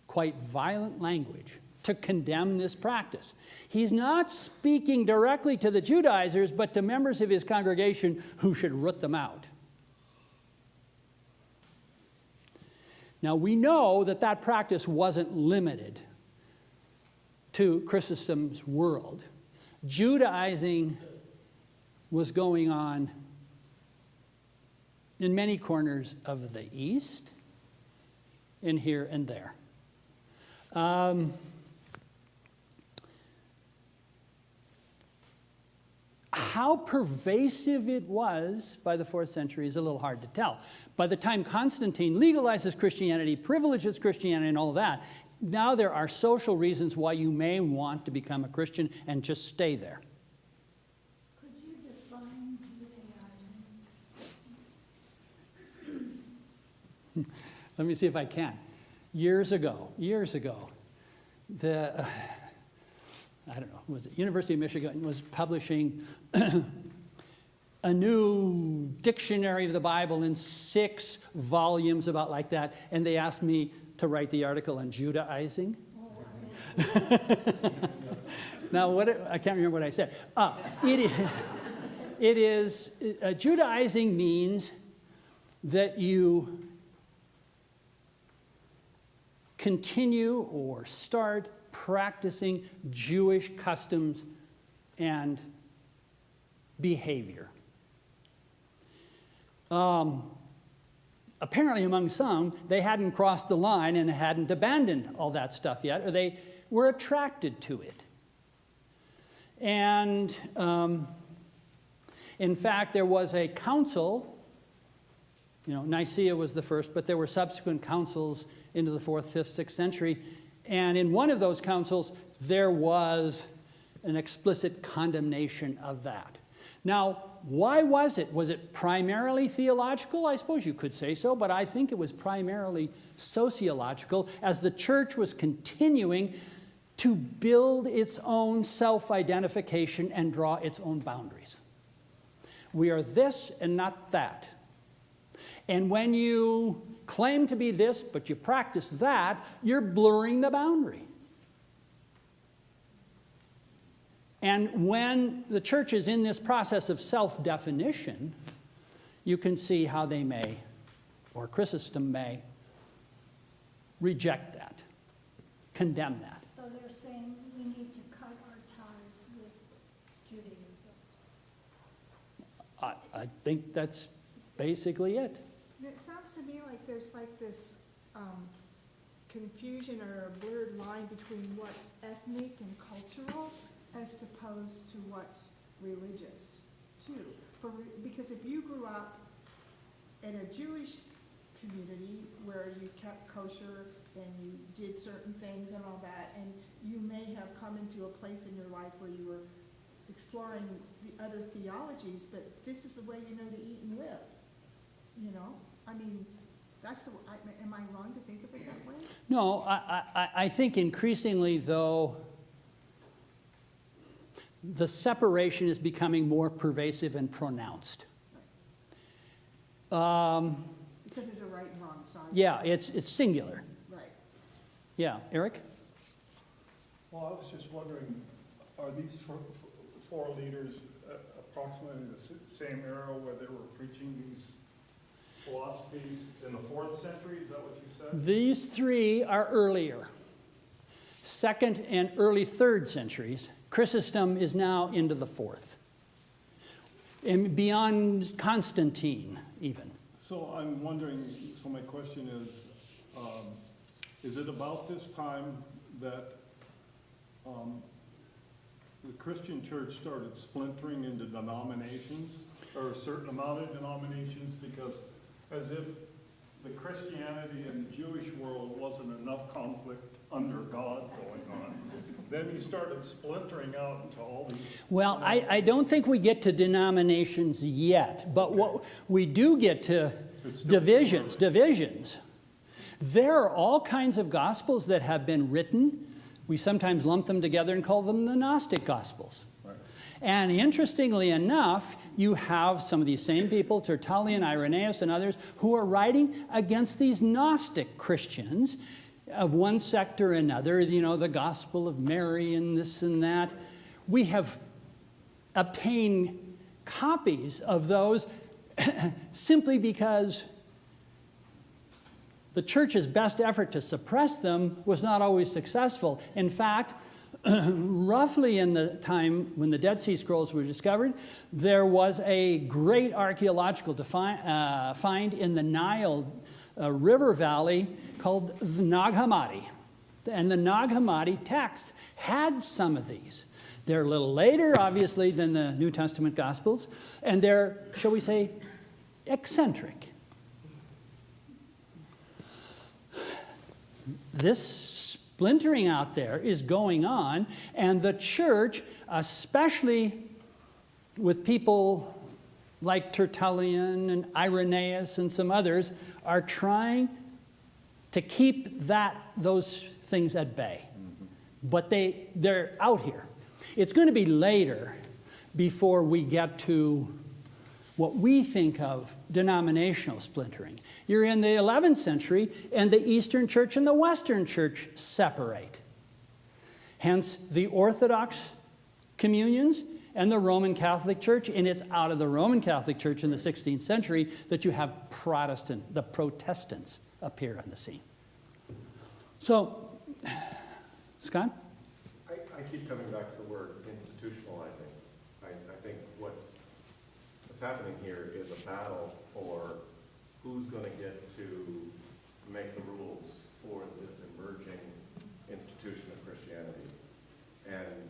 [SPEAKER 1] quite violent language to condemn this practice. He's not speaking directly to the Judaizers, but to members of his congregation who should root them out. Now, we know that that practice wasn't limited to Chrysostom's world. Judaizing was going on in many corners of the East, and here and there. How pervasive it was by the 4th century is a little hard to tell. By the time Constantine legalizes Christianity, privileges Christianity and all that, now there are social reasons why you may want to become a Christian and just stay there.
[SPEAKER 3] Could you define Judaism?
[SPEAKER 1] Let me see if I can. Years ago, the I don't know, was it University of Michigan was publishing a new dictionary of the Bible in 6 volumes about like that, and they asked me to write the article on Judaizing. Now, I can't remember what I said. Judaizing means that you continue or start practicing Jewish customs and behavior. Apparently among some, they hadn't crossed the line and hadn't abandoned all that stuff yet, or they were attracted to it. And in fact, there was a council. Nicaea was the first, but there were subsequent councils into the 4th, 5th, 6th century. And in one of those councils, there was an explicit condemnation of that. Now, why was it? Was it primarily theological? I suppose you could say so, but I think it was primarily sociological, as the church was continuing to build its own self-identification and draw its own boundaries. We are this and not that. And when you claim to be this, but you practice that, you're blurring the boundary. And when the church is in this process of self-definition, you can see how they may, or Chrysostom may, reject that, condemn that.
[SPEAKER 3] So they're saying we need to cut our ties with Judaism.
[SPEAKER 1] I think that's basically it.
[SPEAKER 4] It sounds to me like there's like this confusion or a blurred line between what's ethnic and cultural as opposed to what's religious, too. Because if you grew up in a Jewish community where you kept kosher and you did certain things and all that, and you may have come into a place in your life where you were exploring the other theologies, but this is the way you know to eat and live. I mean, am I wrong to think of it that way?
[SPEAKER 1] No, I think increasingly, though, the separation is becoming more pervasive and pronounced.
[SPEAKER 4] Because there's a right and wrong side.
[SPEAKER 1] Yeah, it's singular.
[SPEAKER 4] Right.
[SPEAKER 1] Yeah, Eric?
[SPEAKER 2] Well, I was just wondering, are these four leaders approximately the same era where they were preaching these philosophies in the 4th century? Is that what you said?
[SPEAKER 1] These 3 are earlier. 2nd and early 3rd centuries. Chrysostom is now into the 4th. And beyond Constantine, even.
[SPEAKER 2] So I'm wondering, so my question is it about this time that the Christian church started splintering into denominations, or a certain amount of denominations, because as if the Christianity and the Jewish world wasn't enough conflict under God going on. Then you started splintering out into all these.
[SPEAKER 1] Well, I don't think we get to denominations yet, but what we do get to divisions. There are all kinds of gospels that have been written. We sometimes lump them together and call them the Gnostic gospels.
[SPEAKER 2] Right.
[SPEAKER 1] And interestingly enough, you have some of these same people, Tertullian, Irenaeus, and others, who are writing against these Gnostic Christians of one sect or another, you know, the Gospel of Mary and this and that. We have obtained copies of those simply because the church's best effort to suppress them was not always successful. In fact, roughly in the time when the Dead Sea Scrolls were discovered, there was a great archaeological find in the Nile river valley called the Nag Hammadi. And the Nag Hammadi texts had some of these. They're a little later, obviously, than the New Testament Gospels, and they're, shall we say, eccentric. This splintering out there is going on, and the church, especially with people like Tertullian and Irenaeus and some others, are trying to keep those things at bay. But they're out here. It's going to be later before we get to what we think of denominational splintering. You're in the 11th century, and the Eastern Church and the Western Church separate. Hence, the Orthodox communions and the Roman Catholic Church, and it's out of the Roman Catholic Church in the 16th century that you have the Protestants appear on the scene. So, Scott?
[SPEAKER 5] I keep coming back to the word institutionalizing. I think what's happening here is a battle for who's going to get to make the rules for this emerging institution of Christianity. And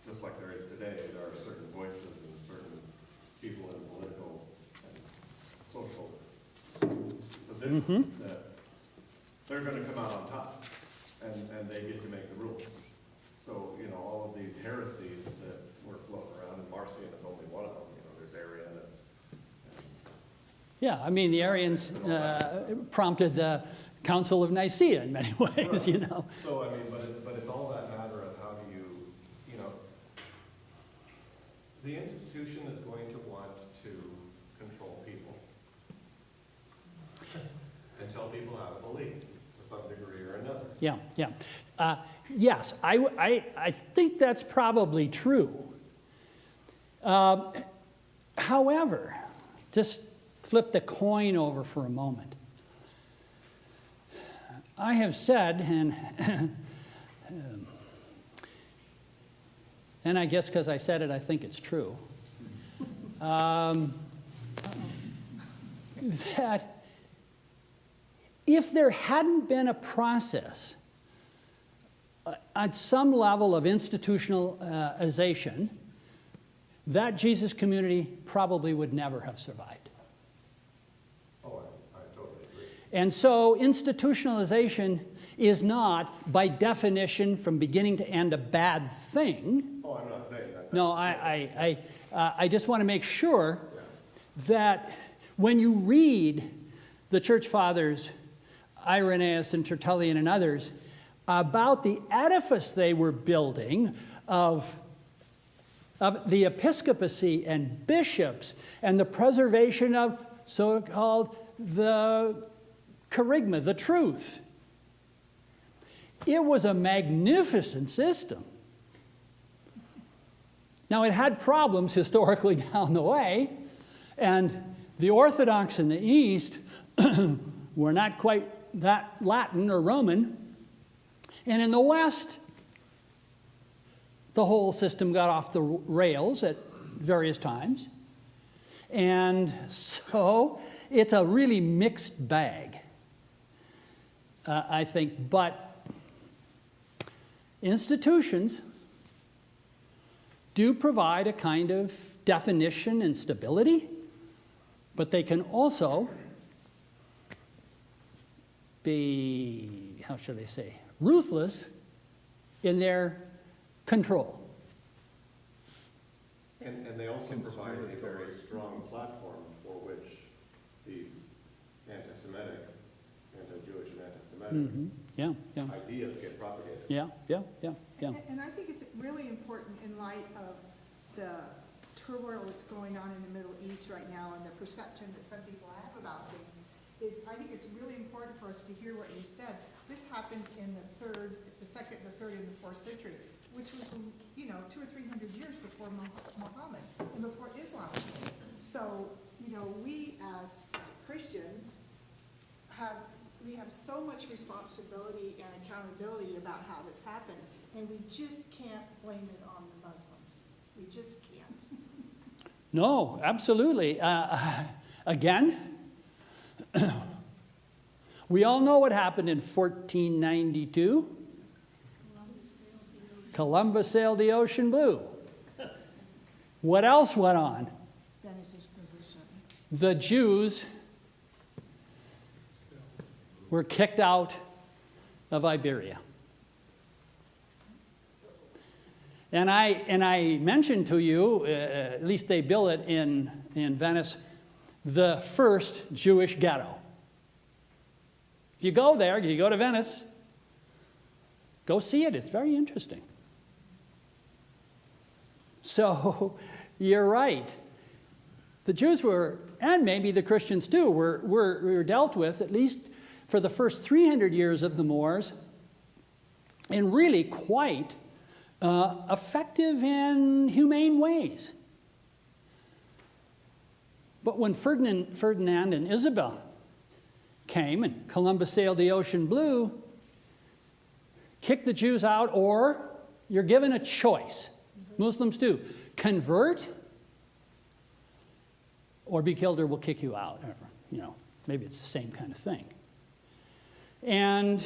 [SPEAKER 5] just like there is today, there are certain voices and certain people in political and social positions that they're going to come out on top, and they get to make the rules. So, you know, all of these heresies that were floating around, and Marcion is only one of them. You know, there's Arian and
[SPEAKER 1] Yeah, I mean, the Arians prompted the Council of Nicaea in many ways, you know.
[SPEAKER 5] So, I mean, but it's all that matter of how do you know, the institution is going to want to control people and tell people how to believe to some degree or another.
[SPEAKER 1] Yeah. Yes, I think that's probably true. However, just flip the coin over for a moment. I have said, and I guess because I said it, I think it's true, that if there hadn't been a process at some level of institutionalization, that Jesus community probably would never have survived.
[SPEAKER 5] Oh, I totally agree.
[SPEAKER 1] And so institutionalization is not, by definition, from beginning to end, a bad thing.
[SPEAKER 5] Oh, I'm not saying that.
[SPEAKER 1] No, I just want to make sure that when you read the church fathers, Irenaeus and Tertullian and others, about the edifice they were building of the episcopacy and bishops and the preservation of so-called the kerygma, the truth. It was a magnificent system. Now, it had problems historically down the way, and the Orthodox in the East were not quite that Latin or Roman. And in the West, the whole system got off the rails at various times. And so it's a really mixed bag, I think. But institutions do provide a kind of definition and stability, but they can also be, how should I say, ruthless in their control.
[SPEAKER 5] And they also provide a very strong platform for which these anti-Semitic anti-Jewish and anti-Semitic
[SPEAKER 1] Yeah, yeah,
[SPEAKER 5] ideas get propagated.
[SPEAKER 1] yeah, yeah, yeah, yeah.
[SPEAKER 4] And I think it's really important in light of the turmoil that's going on in the Middle East right now and the perception that some people have about things, is I think it's really important for us to hear what you said. This happened in the second, the third, and the fourth century, which was, 200 or 300 years before Muhammad and before Islam. So, we as Christians we have so much responsibility and accountability about how this happened, and we just can't blame it on the Muslims. We just can't.
[SPEAKER 1] No, absolutely. Again, we all know what happened in 1492. Columbus sailed the ocean blue. What else went on?
[SPEAKER 4] Spanish Inquisition.
[SPEAKER 1] The Jews were kicked out of Iberia. And I mentioned to you, at least they bill it in Venice, the first Jewish ghetto. If you go there, you go to Venice, go see it. It's very interesting. So you're right. The Jews were, and maybe the Christians too, were dealt with, at least for the first 300 years of the Moors, in really quite effective and humane ways. But when Ferdinand and Isabel came and Columbus sailed the ocean blue, kick the Jews out, or you're given a choice. Muslims do. Convert or be killed or we'll kick you out. Or, maybe it's the same kind of thing. And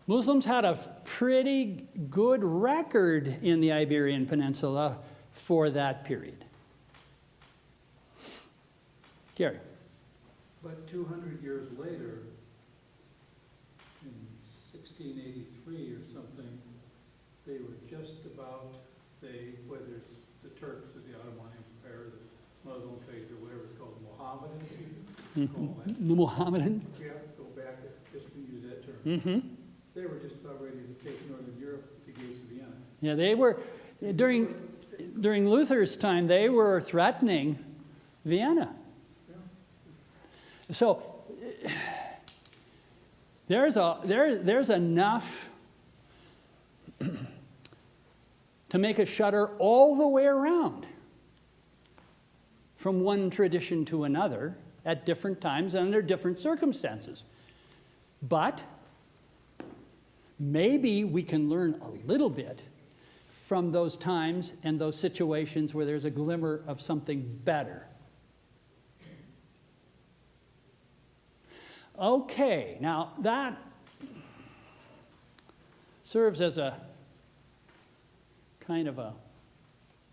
[SPEAKER 1] Muslims had a pretty good record in the Iberian Peninsula for that period. Gary.
[SPEAKER 6] But 200 years later, in 1683 or something, they were just about, whether it's the Turks or the Ottoman Empire, the Muslim faith or whatever it's called, Mohammedans, you call that.
[SPEAKER 1] The Mohammedans.
[SPEAKER 6] Yeah, go back, just to use that term.
[SPEAKER 1] Mm-hmm.
[SPEAKER 6] They were just about ready to take Northern Europe at the gates of Vienna.
[SPEAKER 1] Yeah, they were, during Luther's time, they were threatening Vienna. So there's enough to make us shudder all the way around from one tradition to another at different times and under different circumstances. But maybe we can learn a little bit from those times and those situations where there's a glimmer of something better. Okay, now that serves as a kind of a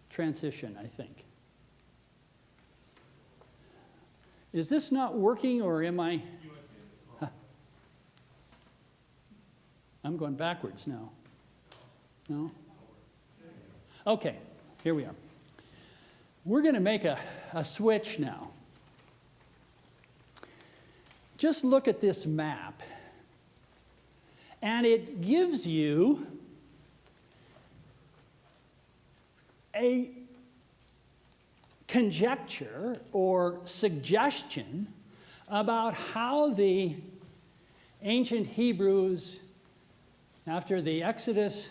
[SPEAKER 1] transition, I think. Is this not working, or am I? Huh. I'm going backwards now. No? Okay, here we are. We're going to make a switch now. Just look at this map, and it gives you a conjecture or suggestion about how the ancient Hebrews, after the Exodus,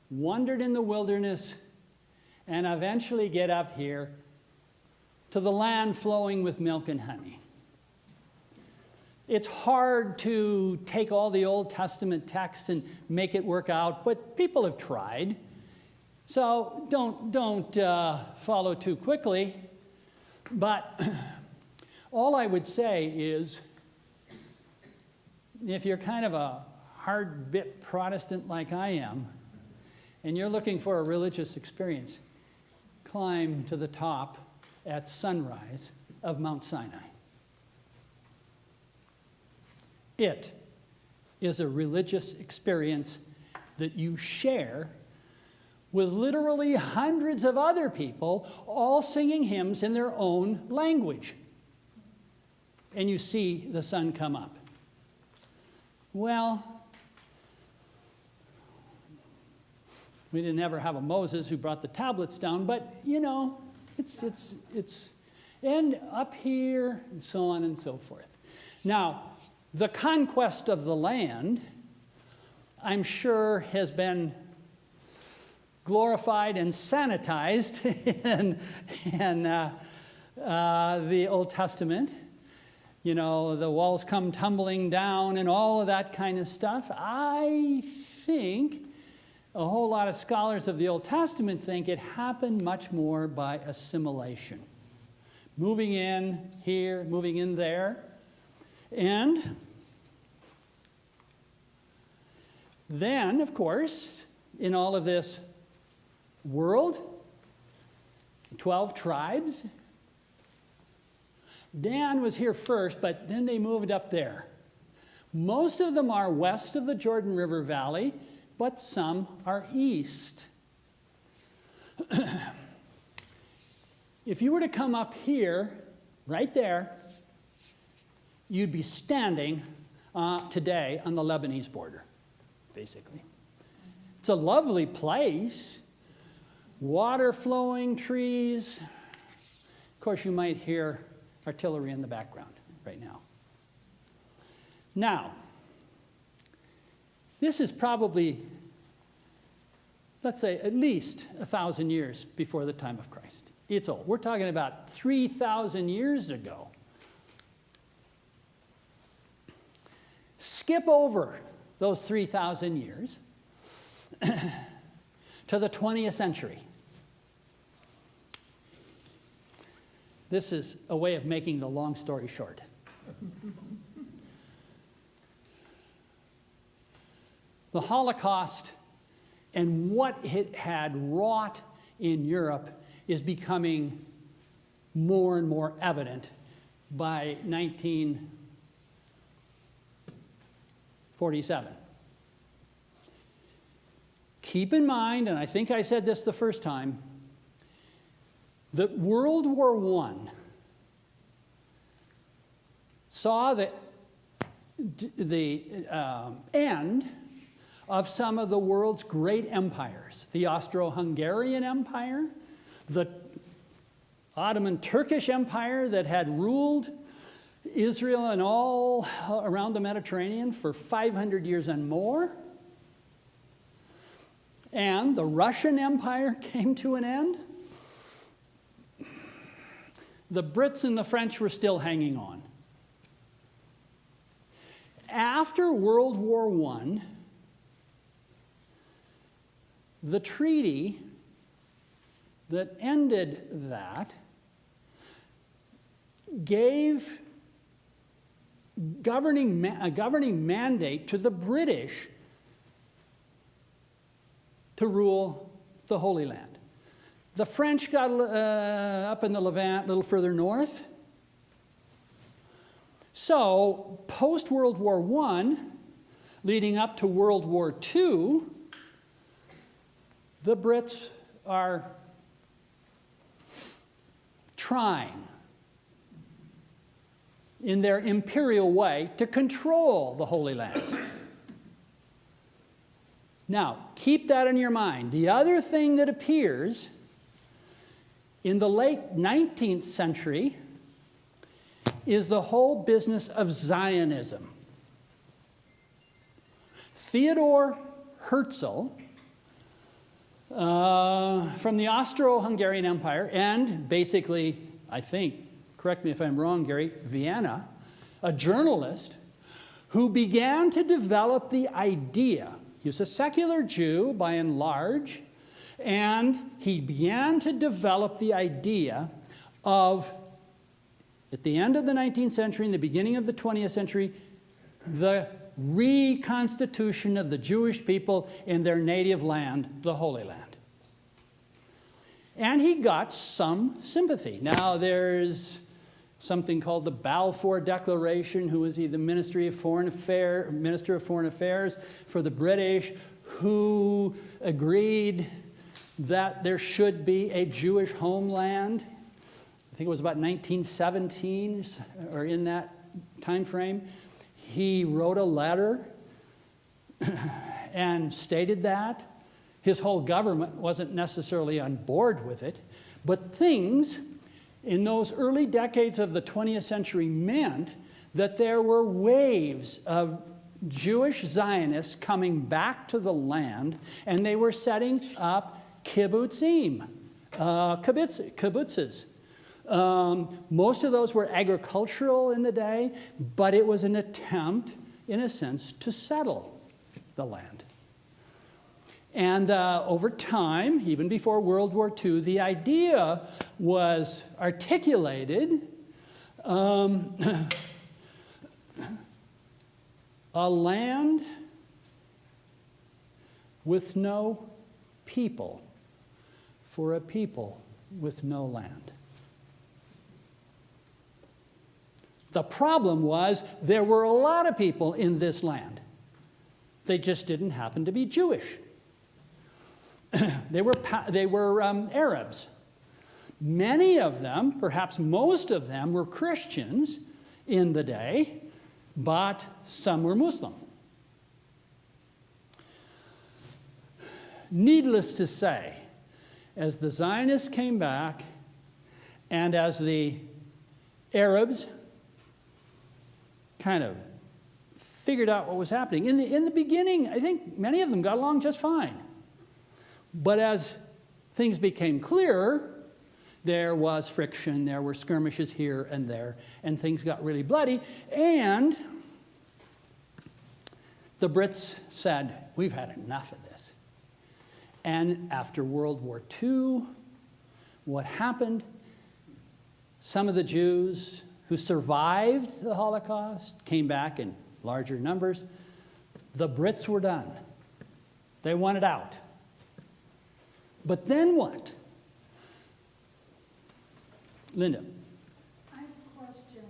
[SPEAKER 1] wandered in the wilderness and eventually get up here to the land flowing with milk and honey. It's hard to take all the Old Testament texts and make it work out, but people have tried. So don't follow too quickly. But all I would say is, if you're kind of a hard-bit Protestant like I am, and you're looking for a religious experience, climb to the top at sunrise of Mount Sinai. It is a religious experience that you share with literally hundreds of other people, all singing hymns in their own language. and you see the sun come up. Well, we didn't ever have a Moses who brought the tablets down, but you know, it's and up here and so on and so forth. Now, the conquest of the land, I'm sure, has been glorified and sanitized in the Old Testament. You know, the walls come tumbling down and all of that kind of stuff. I think a whole lot of scholars of the Old Testament think it happened much more by assimilation. Moving in here, moving in there. And then, of course, in all of this world, 12 tribes. Dan was here first, but then they moved up there. Most of them are west of the Jordan River Valley, but some are east. If you were to come up here, right there, you'd be standing today on the Lebanese border, basically. It's a lovely place. Water flowing, trees. Of course, you might hear artillery in the background right now. Now, this is probably, let's say, at least 1,000 years before the time of Christ. It's old. We're talking about 3,000 years ago. Skip over those 3,000 years to the 20th century. This is a way of making the long story short. The Holocaust and what it had wrought in Europe is becoming more and more evident by 1947. Keep in mind, and I think I said this the first time, that World War I saw the end of some of the world's great empires. The Austro-Hungarian Empire, the Ottoman Turkish Empire that had ruled Israel and all around the Mediterranean for 500 years and more. And the Russian Empire came to an end. The Brits and the French were still hanging on. After World War I, the treaty that ended that gave a governing mandate to the British to rule the Holy Land. The French got up in the Levant, a little further north. So, post-World War I, leading up to World War II, the Brits are trying, in their imperial way, to control the Holy Land. Now, keep that in your mind. The other thing that appears in the late 19th century is the whole business of Zionism. Theodor Herzl, from the Austro-Hungarian Empire, and basically, I think, correct me if I'm wrong, Gary, Vienna, a journalist who began to develop the idea. He was a secular Jew, by and large, and he began to develop the idea of, at the end of the 19th century and the beginning of the 20th century, the reconstitution of the Jewish people in their native land, the Holy Land. And he got some sympathy. Now, there's something called the Balfour Declaration, who was the Minister of Foreign Affairs for the British, who agreed that there should be a Jewish homeland. I think it was about 1917 or in that time frame. He wrote a letter and stated that. His whole government wasn't necessarily on board with it, but things in those early decades of the 20th century meant that there were waves of Jewish Zionists coming back to the land, and they were setting up kibbutzim, kibbutzes. Most of those were agricultural in the day, but it was an attempt, in a sense, to settle the land. And over time, even before World War II, the idea was articulated a land with no people for a people with no land. The problem was there were a lot of people in this land. They just didn't happen to be Jewish. They were Arabs. Many of them, perhaps most of them, were Christians in the day, but some were Muslim. Needless to say, as the Zionists came back and as the Arabs kind of figured out what was happening, in the beginning, I think many of them got along just fine. But as things became clearer, there was friction, there were skirmishes here and there, and things got really bloody. And the Brits said, we've had enough of this. And after World War II, what happened? Some of the Jews who survived the Holocaust came back in larger numbers. The Brits were done. They wanted out. But then what? Linda.
[SPEAKER 3] I have a question.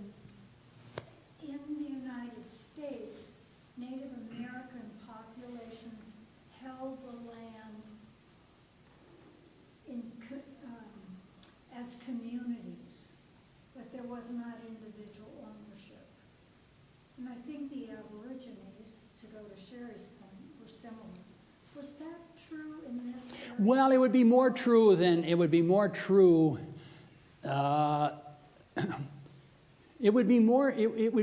[SPEAKER 3] In the United States, Native American populations held the land as communities, but there was not individual ownership. And I think the Aborigines, to go to Sherry's point, were similar. Was that true in this area?
[SPEAKER 1] Well, it would be more true. It would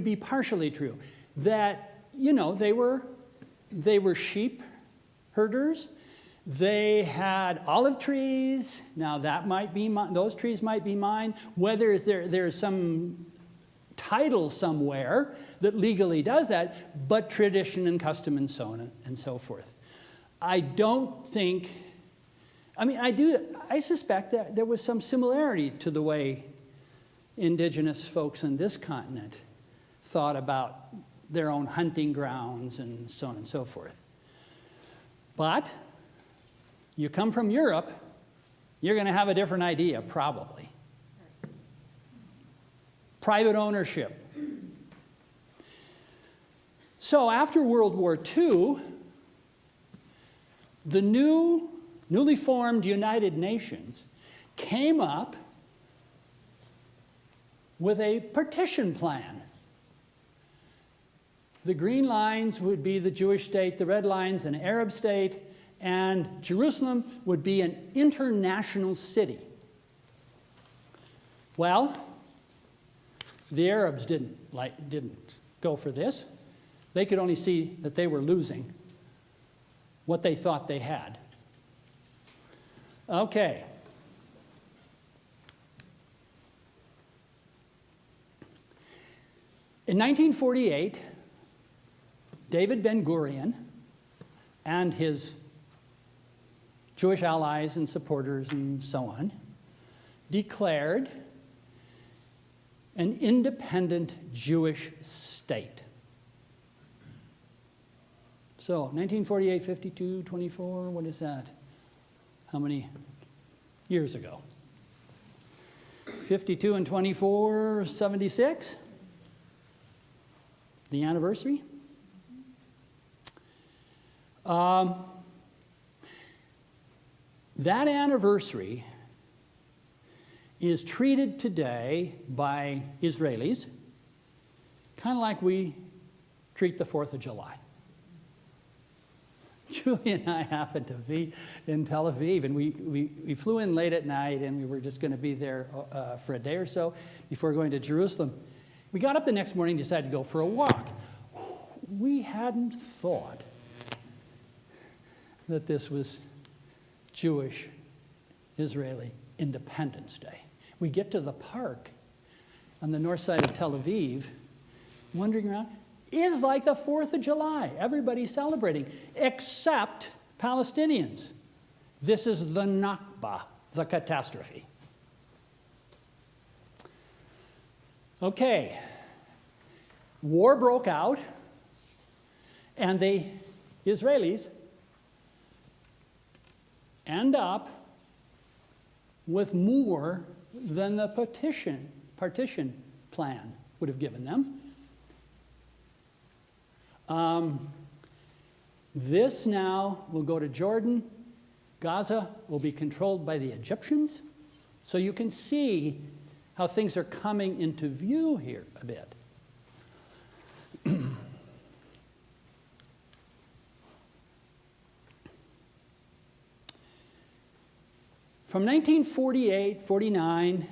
[SPEAKER 1] be partially true that, they were sheep herders. They had olive trees. Now that might be those trees might be mine. Whether there's some title somewhere that legally does that, but tradition and custom and so on and so forth. I suspect that there was some similarity to the way indigenous folks on this continent thought about their own hunting grounds and so on and so forth. But you come from Europe, you're going to have a different idea, probably. Private ownership. So after World War II, the newly formed United Nations came up with a partition plan. The green lines would be the Jewish state, the red lines an Arab state, and Jerusalem would be an international city. Well, the Arabs didn't go for this. They could only see that they were losing what they thought they had. Okay. In 1948, David Ben-Gurion and his Jewish allies and supporters and so on declared an independent Jewish state. So, 1948, 52, 24, what is that? How many years ago? 52 and 24, 76? The anniversary? That anniversary is treated today by Israelis kind of like we treat the 4th of July. Julie and I happened to be in Tel Aviv, and we flew in late at night, and we were just going to be there for a day or so before going to Jerusalem. We got up the next morning and decided to go for a walk. We hadn't thought that this was Jewish Israeli Independence Day. We get to the park on the north side of Tel Aviv, wandering around. It is like the 4th of July. Everybody's celebrating, except Palestinians. This is the Nakba, the catastrophe. Okay, war broke out, and the Israelis end up with more than the partition plan would have given them. This now will go to Jordan. Gaza will be controlled by the Egyptians. So you can see how things are coming into view here a bit. From 1948, 49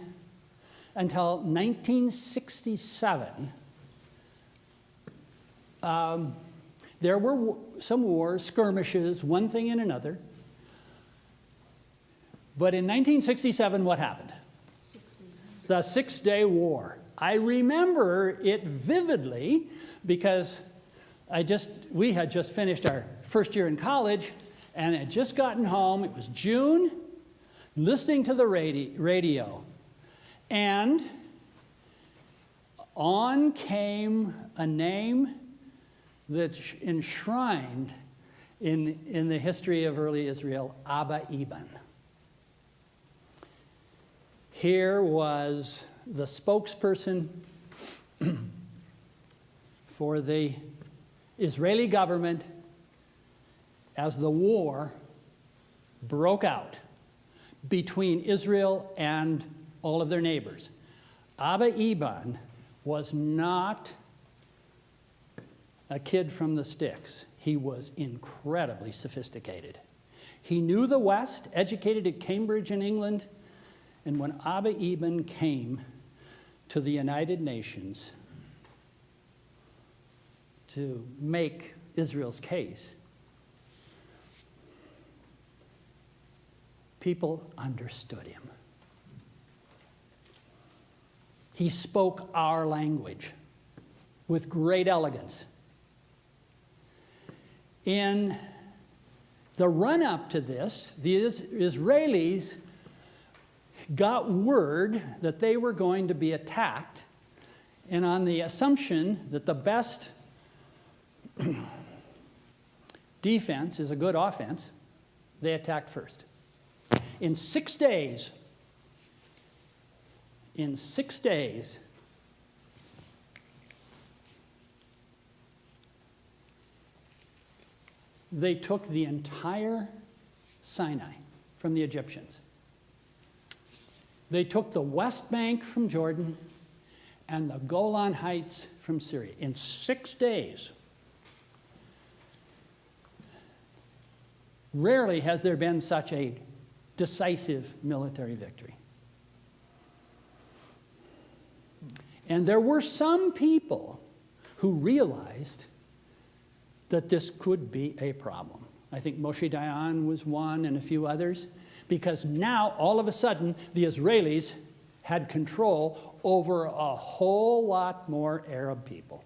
[SPEAKER 1] until 1967, there were some wars, skirmishes, one thing and another. But in 1967, what happened? The Six-Day War. I remember it vividly because we had just finished our first year in college and had just gotten home. It was June, listening to the radio. And on came a name that's enshrined in the history of early Israel, Abba Eban. Here was the spokesperson for the Israeli government as the war broke out between Israel and all of their neighbors. Abba Eban was not a kid from the sticks. He was incredibly sophisticated. He knew the West, educated at Cambridge in England, and when Abba Eban came to the United Nations to make Israel's case, people understood him. He spoke our language with great elegance. In the run-up to this, the Israelis got word that they were going to be attacked, and on the assumption that the best defense is a good offense, they attacked first. In 6 days, they took the entire Sinai from the Egyptians. They took the West Bank from Jordan and the Golan Heights from Syria in 6 days. Rarely has there been such a decisive military victory. And there were some people who realized that this could be a problem. I think Moshe Dayan was one and a few others, because now, all of a sudden, the Israelis had control over a whole lot more Arab people.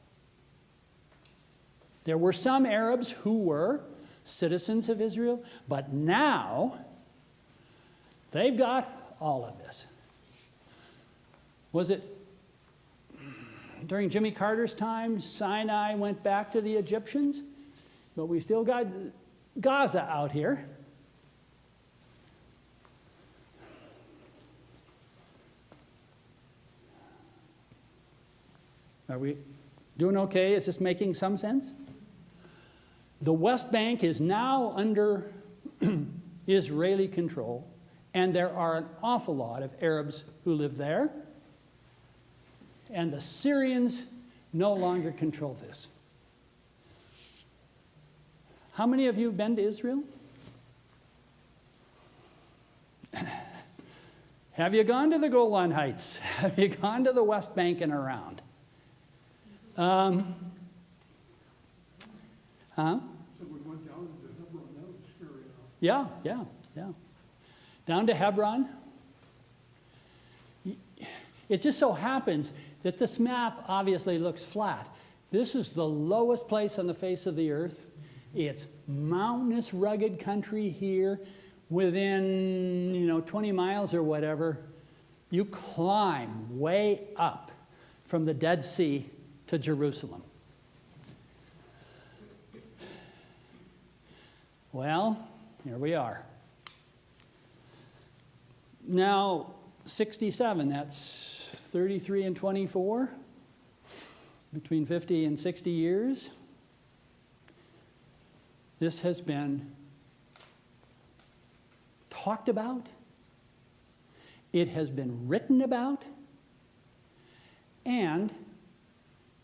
[SPEAKER 1] There were some Arabs who were citizens of Israel, but now they've got all of this. Was it during Jimmy Carter's time, Sinai went back to the Egyptians? But we still got Gaza out here. Are we doing okay? Is this making some sense? The West Bank is now under Israeli control, and there are an awful lot of Arabs who live there. And the Syrians no longer control this. How many of you have been to Israel? Have you gone to the Golan Heights? Have you gone to the West Bank and around?
[SPEAKER 6] So we went down to Hebron, that was scary enough.
[SPEAKER 1] Yeah. Down to Hebron. It just so happens that this map obviously looks flat. This is the lowest place on the face of the earth. It's mountainous, rugged country here. Within, 20 miles or whatever, you climb way up from the Dead Sea to Jerusalem. Well, here we are. Now, 67, that's 33 and 24, between 50 and 60 years. This has been talked about, it has been written about, and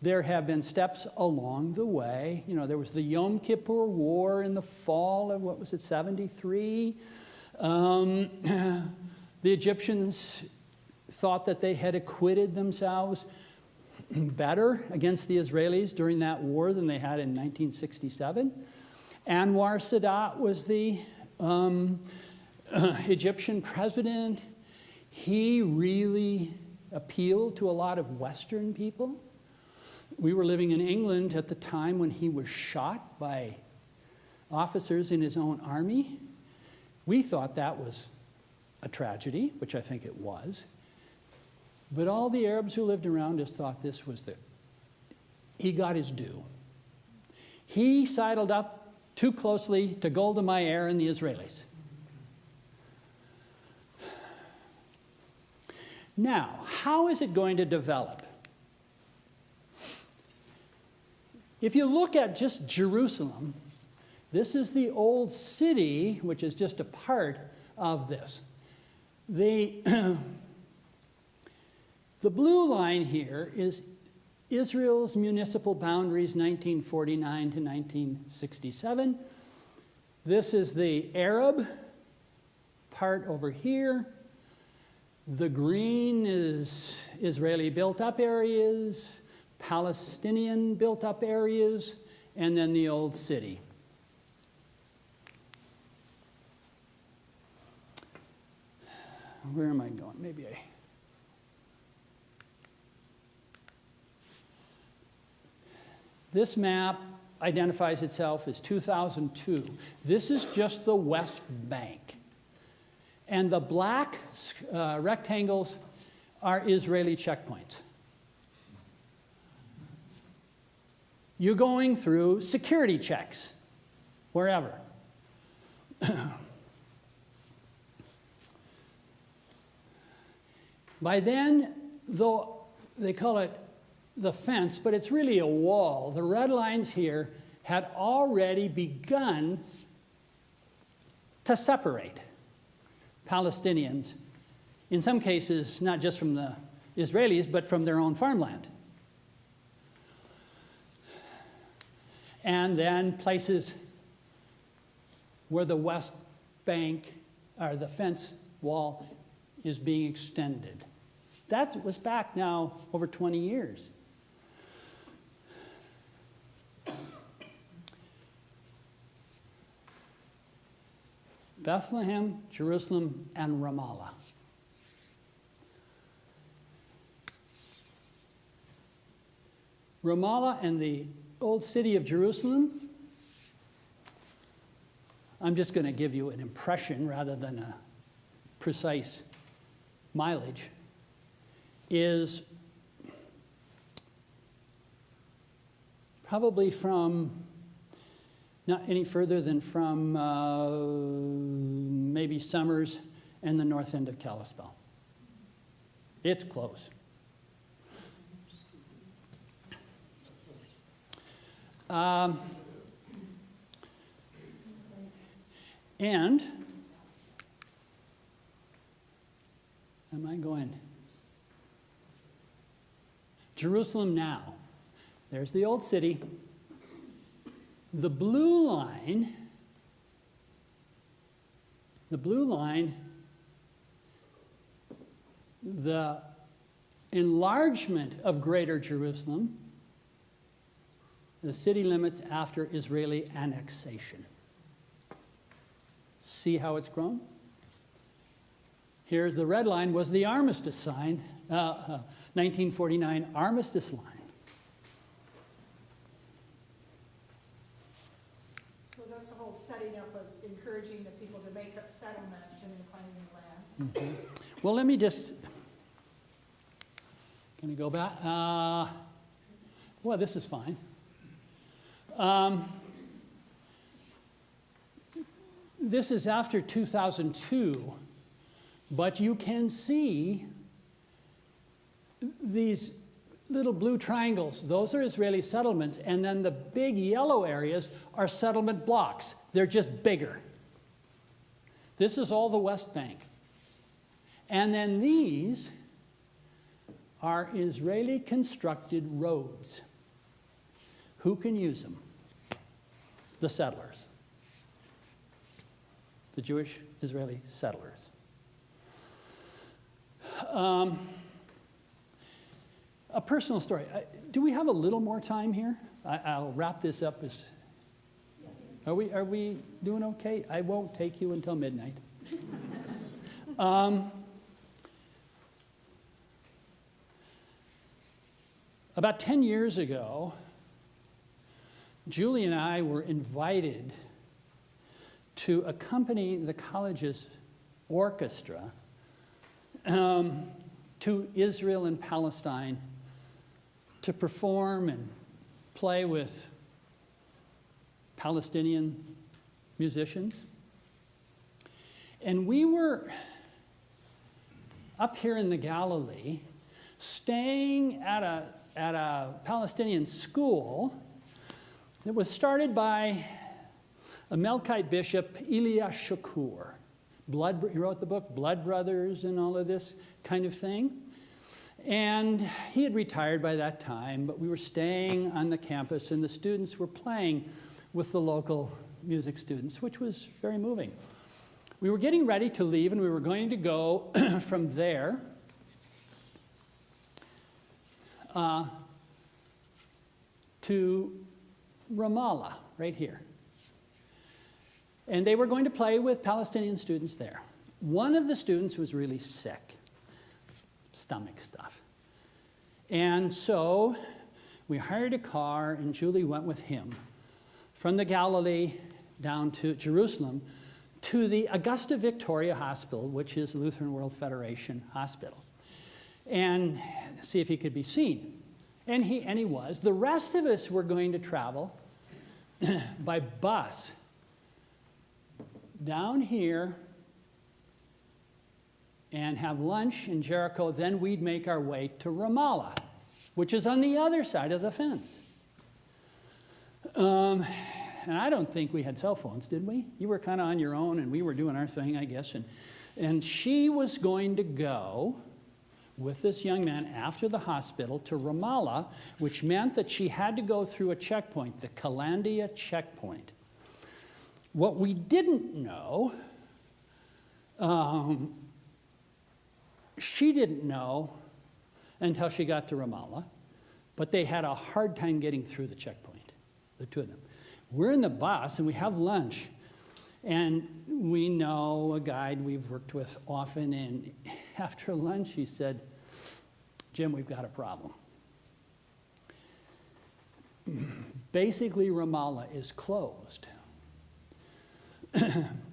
[SPEAKER 1] there have been steps along the way. There was the Yom Kippur War in the fall of, 73? The Egyptians thought that they had acquitted themselves better against the Israelis during that war than they had in 1967. Anwar Sadat was the Egyptian president. He really appealed to a lot of Western people. We were living in England at the time when he was shot by officers in his own army. We thought that was a tragedy, which I think it was. But all the Arabs who lived around us thought this was he got his due. He sidled up too closely to Golda Meir and the Israelis. Now, how is it going to develop? If you look at just Jerusalem, this is the old city, which is just a part of this. The blue line here is Israel's municipal boundaries, 1949 to 1967. This is the Arab part over here. The green is Israeli built-up areas, Palestinian built-up areas, and then the old city. Where am I going? Maybe This map identifies itself as 2002. This is just the West Bank. And the black rectangles are Israeli checkpoints. You're going through security checks, wherever. By then, though they call it the fence, but it's really a wall, the red lines here had already begun to separate Palestinians, in some cases, not just from the Israelis, but from their own farmland. And then places where the West Bank, or the fence wall, is being extended. That was back now over 20 years. Bethlehem, Jerusalem, and Ramallah. Ramallah and the old city of Jerusalem, I'm just going to give you an impression rather than a precise mileage, is probably from not any further than from maybe Summers and the north end of Kalispell. It's close. And am I going? Jerusalem now. There's the old city. The blue line, the enlargement of Greater Jerusalem, the city limits after Israeli annexation. See how it's grown? Here's the red line, was the armistice sign, 1949 armistice line.
[SPEAKER 4] So that's the whole setting up of encouraging the people to make up settlements and claiming land.
[SPEAKER 1] Well, let me just, can I go back? Well, this is fine. This is after 2002, but you can see these little blue triangles. Those are Israeli settlements, and then the big yellow areas are settlement blocks. They're just bigger. This is all the West Bank. And then these are Israeli constructed roads. Who can use them? The settlers. The Jewish Israeli settlers. A personal story. Do we have a little more time here? I'll wrap this up. Are we doing okay? I won't take you until midnight. About 10 years ago, Julie and I were invited to accompany the college's orchestra to Israel and Palestine to perform and play with Palestinian musicians. And we were up here in the Galilee, staying at a Palestinian school that was started by a Melkite bishop, Elias Shakur. He wrote the book Blood Brothers and all of this kind of thing. And he had retired by that time, but we were staying on the campus, and the students were playing with the local music students, which was very moving. We were getting ready to leave, and we were going to go from there to Ramallah, right here. And they were going to play with Palestinian students there. One of the students was really sick, stomach stuff. And so we hired a car, and Julie went with him from the Galilee down to Jerusalem to the Augusta Victoria Hospital, which is Lutheran World Federation Hospital, and see if he could be seen. And he was. The rest of us were going to travel by bus down here and have lunch in Jericho. Then we'd make our way to Ramallah, which is on the other side of the fence. And I don't think we had cell phones, did we? You were kind of on your own, and we were doing our thing, I guess. And she was going to go with this young man after the hospital to Ramallah, which meant that she had to go through a checkpoint, the Kalandia checkpoint. What we didn't know, she didn't know until she got to Ramallah, but they had a hard time getting through the checkpoint, the two of them. We're in the bus, and we have lunch, and we know a guide we've worked with often, and after lunch he said, "Jim, we've got a problem. Basically, Ramallah is closed."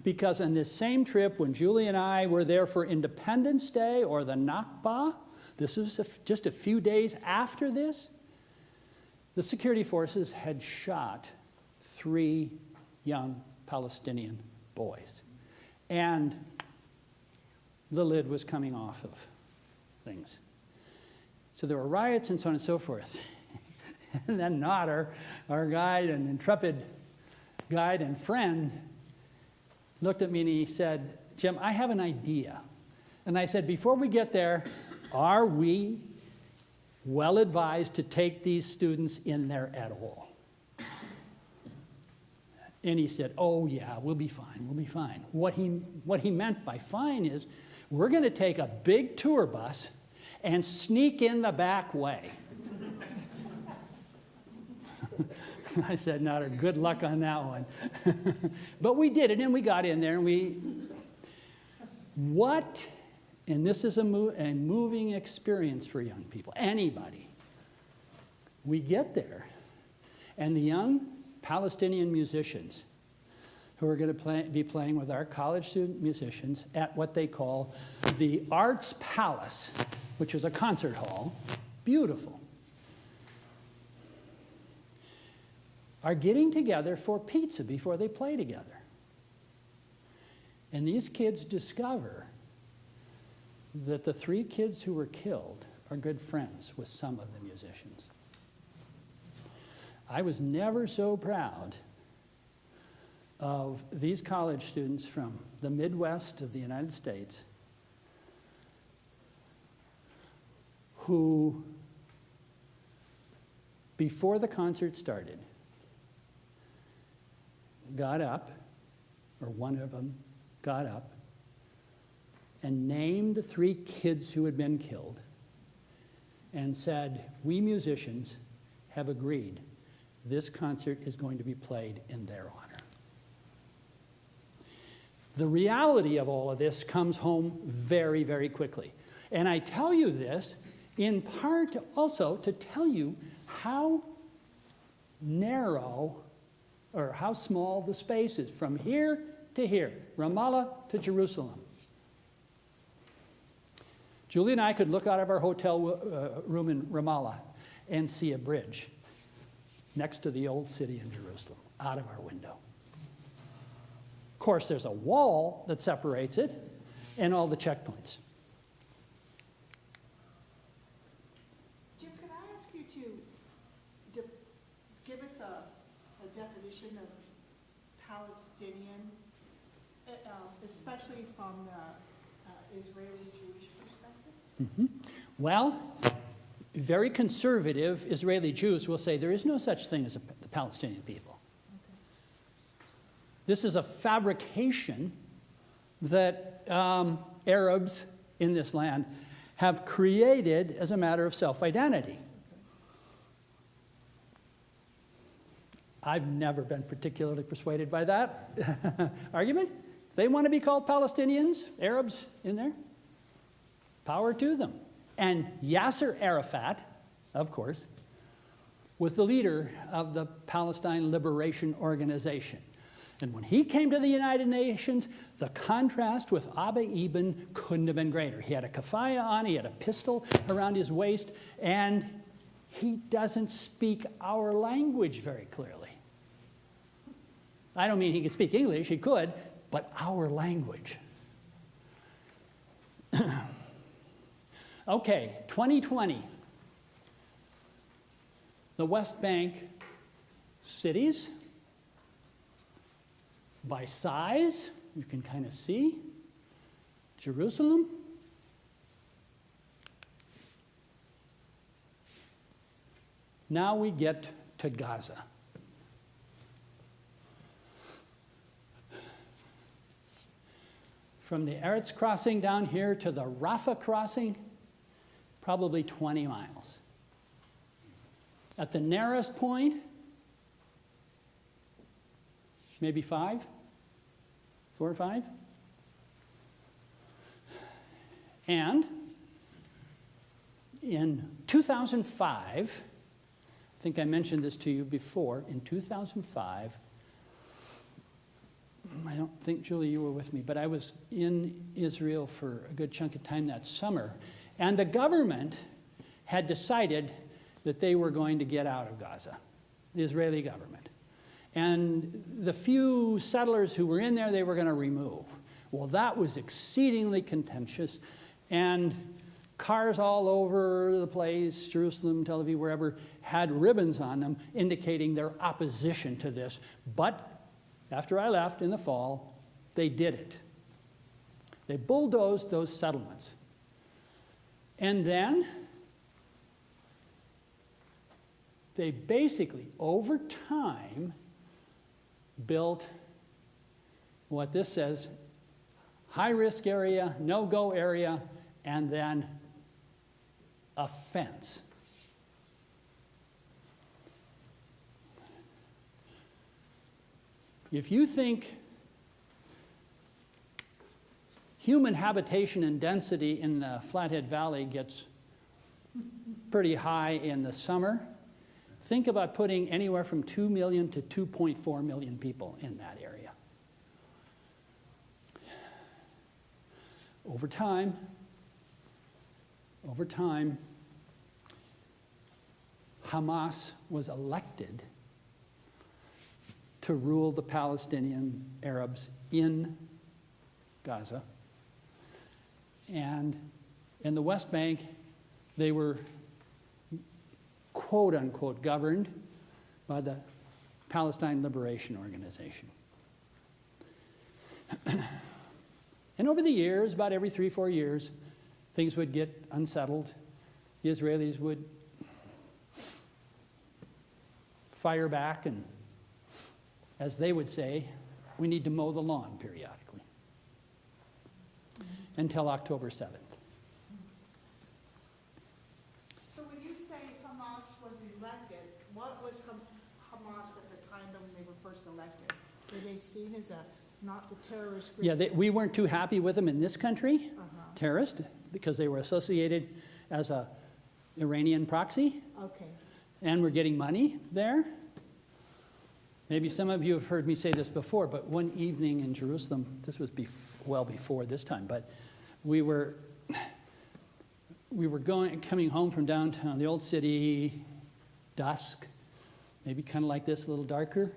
[SPEAKER 1] Because on this same trip, when Julie and I were there for Independence Day or the Nakba, this was just a few days after this, the security forces had shot 3 young Palestinian boys. And the lid was coming off of things. So there were riots and so on and so forth. And then Nodder, our guide and intrepid guide and friend, looked at me and he said, "Jim, I have an idea." And I said, "Before we get there, are we well advised to take these students in there at all. And he said, oh yeah, we'll be fine, we'll be fine. What he meant by fine is, we're going to take a big tour bus and sneak in the back way. I said, "Not good luck on that one." But we did it, and we got in there, and and this is a moving experience for young people, anybody. We get there, and the young Palestinian musicians who are going to be playing with our college student musicians at what they call the Arts Palace, which is a concert hall, beautiful, are getting together for pizza before they play together. And these kids discover that the 3 kids who were killed are good friends with some of the musicians. I was never so proud of these college students from the Midwest of the United States who, before the concert started, got up, or one of them got up, and named the 3 kids who had been killed and said, "We musicians have agreed this concert is going to be played in their honor." The reality of all of this comes home very, very quickly. And I tell you this in part also to tell you how narrow or how small the space is from here to here, Ramallah to Jerusalem. Julie and I could look out of our hotel room in Ramallah and see a bridge next to the old city in Jerusalem out of our window. Of course, there's a wall that separates it and all the checkpoints.
[SPEAKER 4] Jim, could I ask you to give us a definition of Palestinian, especially from the Israeli-Jewish perspective?
[SPEAKER 1] Well, very conservative Israeli Jews will say there is no such thing as the Palestinian people. This is a fabrication that Arabs in this land have created as a matter of self-identity. I've never been particularly persuaded by that argument. If they want to be called Palestinians, Arabs in there, power to them. And Yasser Arafat, of course, was the leader of the Palestine Liberation Organization. And when he came to the United Nations, the contrast with Abba Eban couldn't have been greater. He had a kafaya on, he had a pistol around his waist, and he doesn't speak our language very clearly. I don't mean he could speak English, he could, but our language. Okay, 2020. The West Bank cities, by size, you can kind of see. Jerusalem. Now we get to Gaza. From the Eretz crossing down here to the Rafah crossing, probably 20 miles. At the narrowest point, maybe 5, 4 or 5. And in 2005, I think I mentioned this to you before, in 2005, I don't think, Julie, you were with me, but I was in Israel for a good chunk of time that summer, and the government had decided that they were going to get out of Gaza, the Israeli government. And the few settlers who were in there, they were going to remove. Well, that was exceedingly contentious, and cars all over the place, Jerusalem, Tel Aviv, wherever, had ribbons on them indicating their opposition to this. But after I left in the fall, they did it. They bulldozed those settlements. And then they basically, over time, built what this says, high-risk area, no-go area, and then a fence. If you think human habitation and density in the Flathead Valley gets pretty high in the summer, think about putting anywhere from 2 million to 2.4 million people in that area. Over time, Hamas was elected to rule the Palestinian Arabs in Gaza. And in the West Bank, they were quote unquote governed by the Palestine Liberation Organization. And over the years, about every 3-4 years, things would get unsettled. The Israelis would fire back, and as they would say, we need to mow the lawn periodically until October 7th.
[SPEAKER 4] So when you say Hamas was elected, what was Hamas at the time when they were first elected? Were they seen as not the terrorist group?
[SPEAKER 1] Yeah, we weren't too happy with them in this country, terrorist, because they were associated as a Iranian proxy,
[SPEAKER 4] Okay.
[SPEAKER 1] and were getting money there. Maybe some of you have heard me say this before, but one evening in Jerusalem, this was well before this time, but we were coming home from downtown, the old city, dusk, maybe kind of like this, a little darker,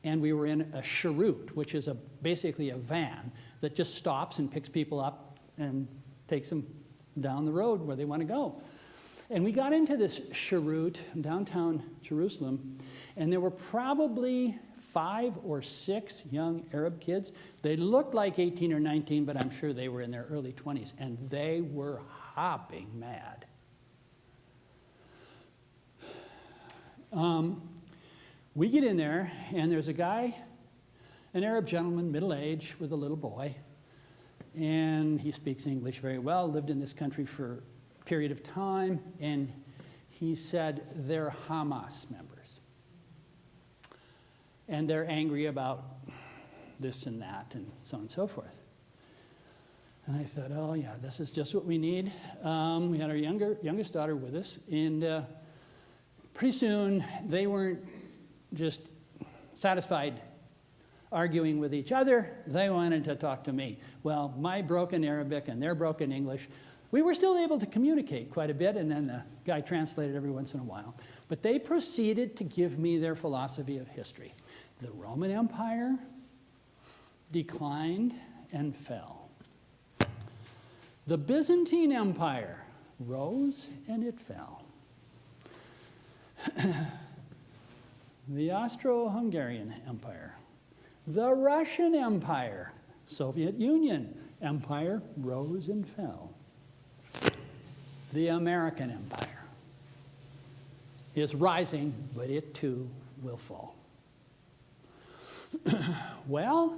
[SPEAKER 1] and we were in a cheroot, which is basically a van that just stops and picks people up and takes them down the road where they want to go. And we got into this cheroot in downtown Jerusalem, and there were probably 5 or 6 young Arab kids. They looked like 18 or 19, but I'm sure they were in their early 20s, and they were hopping mad. We get in there, and there's a guy, an Arab gentleman, middle-aged, with a little boy, and he speaks English very well, lived in this country for a period of time, and he said they're Hamas members. And they're angry about this and that, and so on and so forth. And I thought, oh yeah, this is just what we need. We had our youngest daughter with us, and pretty soon they weren't just satisfied arguing with each other. They wanted to talk to me. Well, my broken Arabic and their broken English, we were still able to communicate quite a bit, and then the guy translated every once in a while. But they proceeded to give me their philosophy of history. The Roman Empire declined and fell. The Byzantine Empire rose and it fell. The Austro-Hungarian Empire, the Russian Empire, Soviet Union Empire rose and fell. The American Empire is rising, but it too will fall. Well,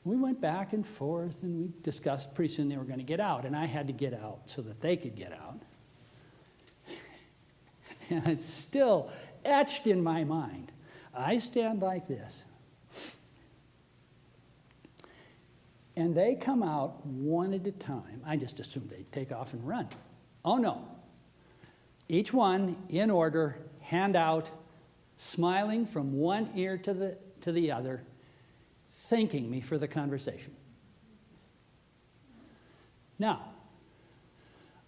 [SPEAKER 1] we went back and forth and we discussed. Pretty soon they were going to get out, and I had to get out so that they could get out. And it's still etched in my mind. I stand like this. And they come out one at a time. I just assumed they'd take off and run. Oh no. Each one, in order, hand out, smiling from one ear to the other, thanking me for the conversation. Now,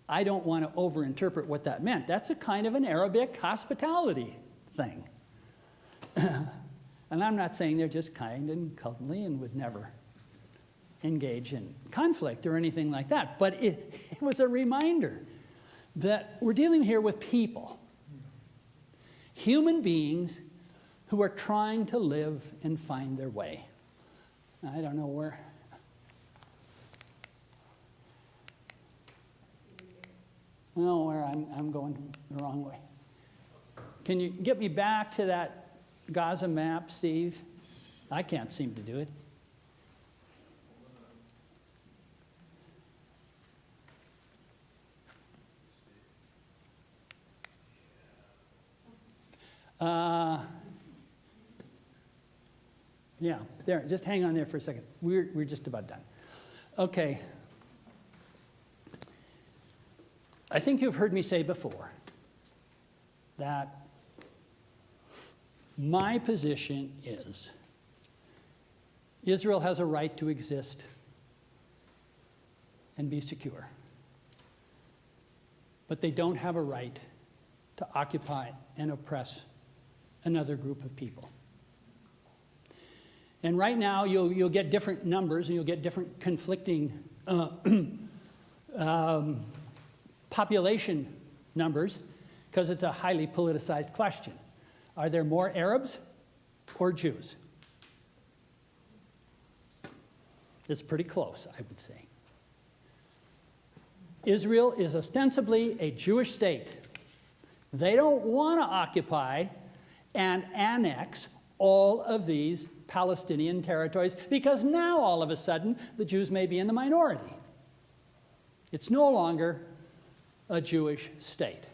[SPEAKER 1] I don't want to overinterpret what that meant. That's a kind of an Arabic hospitality thing. And I'm not saying they're just kind and cuddly and would never engage in conflict or anything like that. But it was a reminder that we're dealing here with people, human beings who are trying to live and find their way. I don't know where. Well, where I'm going the wrong way. Can you get me back to that Gaza map, Steve? I can't seem to do it. Yeah, there, just hang on there for a second. We're just about done. Okay. I think you've heard me say before that my position is Israel has a right to exist and be secure, but they don't have a right to occupy and oppress another group of people. And right now, you'll get different numbers and you'll get different conflicting population numbers because it's a highly politicized question. Are there more Arabs or Jews? It's pretty close, I would say. Israel is ostensibly a Jewish state. They don't want to occupy and annex all of these Palestinian territories because now all of a sudden the Jews may be in the minority. It's no longer a Jewish state.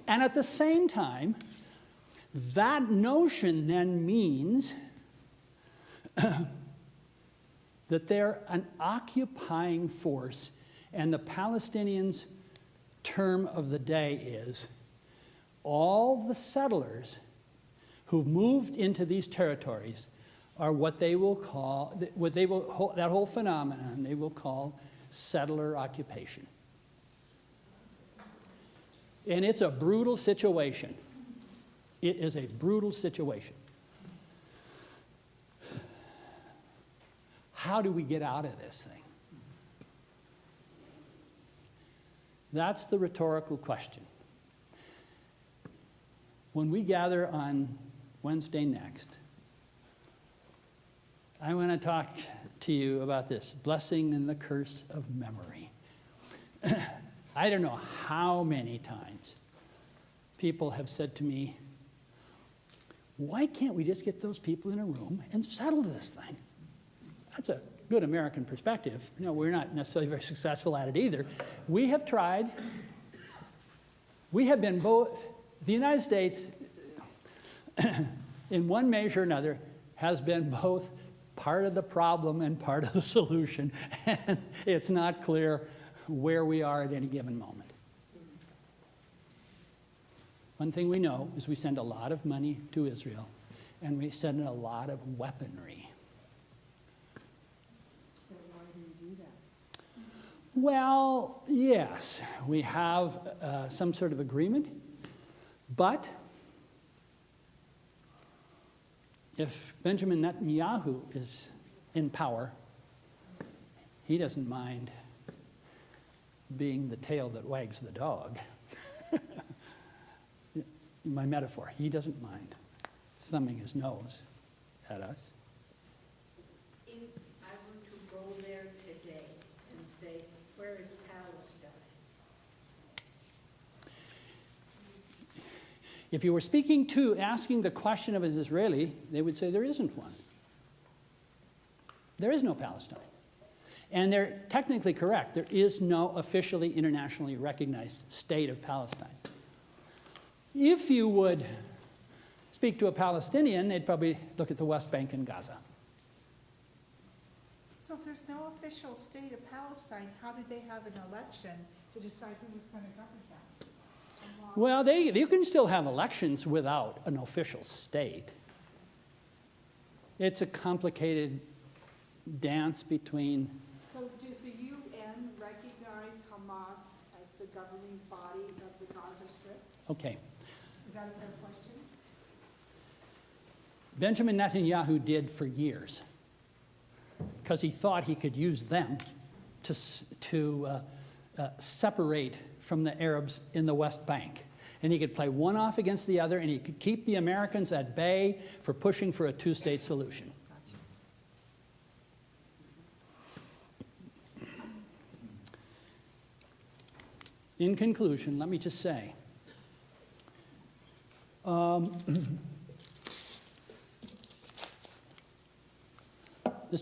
[SPEAKER 1] And at the same time, that notion then means that they're an occupying force, and the Palestinians' term of the day is all the settlers who've moved into these territories are what they will call, that whole phenomenon they will call settler occupation. And it's a brutal situation. It is a brutal situation. How do we get out of this thing? That's the rhetorical question. When we gather on Wednesday next, I want to talk to you about this blessing and the curse of memory. I don't know how many times people have said to me, why can't we just get those people in a room and settle this thing? That's a good American perspective. You know, we're not necessarily very successful at it either. We have tried. We have been both, the United States, in one measure or another, has been both part of the problem and part of the solution. And it's not clear where we are at any given moment. One thing we know is we send a lot of money to Israel, and we send a lot of weaponry.
[SPEAKER 7] Then why do you do that?
[SPEAKER 1] Well, yes, we have some sort of agreement, but if Benjamin Netanyahu is in power, he doesn't mind being the tail that wags the dog. My metaphor, he doesn't mind thumbing his nose at us.
[SPEAKER 7] If I were to go there today and say, where is Palestine?
[SPEAKER 1] If you were asking the question of an Israeli, they would say there isn't one. There is no Palestine. And they're technically correct. There is no officially internationally recognized state of Palestine. If you would speak to a Palestinian, they'd probably look at the West Bank and Gaza.
[SPEAKER 4] So if there's no official state of Palestine, how did they have an election to decide who was going to govern that?
[SPEAKER 1] Well, you can still have elections without an official state. It's a complicated dance between...
[SPEAKER 4] So does the UN recognize Hamas as the governing body of the Gaza Strip?
[SPEAKER 1] Okay.
[SPEAKER 4] Is that a fair question?
[SPEAKER 1] Benjamin Netanyahu did for years because he thought he could use them to separate from the Arabs in the West Bank. And he could play one off against the other, and he could keep the Americans at bay for pushing for a two-state solution. In conclusion, let me just say, This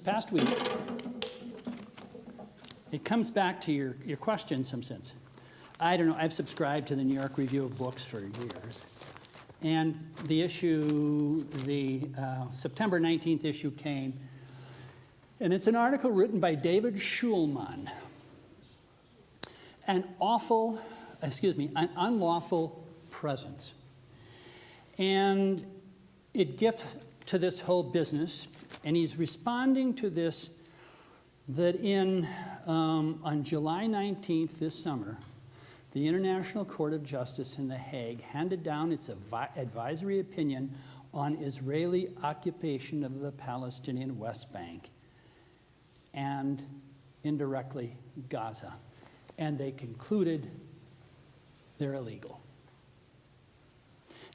[SPEAKER 1] past week, it comes back to your question in some sense. I don't know, I've subscribed to the New York Review of Books for years. And the issue, the September 19th issue came, and it's an article written by David Schulman. An unlawful presence. And it gets to this whole business, and he's responding to this, that on July 19th this summer, the International Court of Justice in The Hague handed down its advisory opinion on Israeli occupation of the Palestinian West Bank and, indirectly, Gaza. And they concluded they're illegal.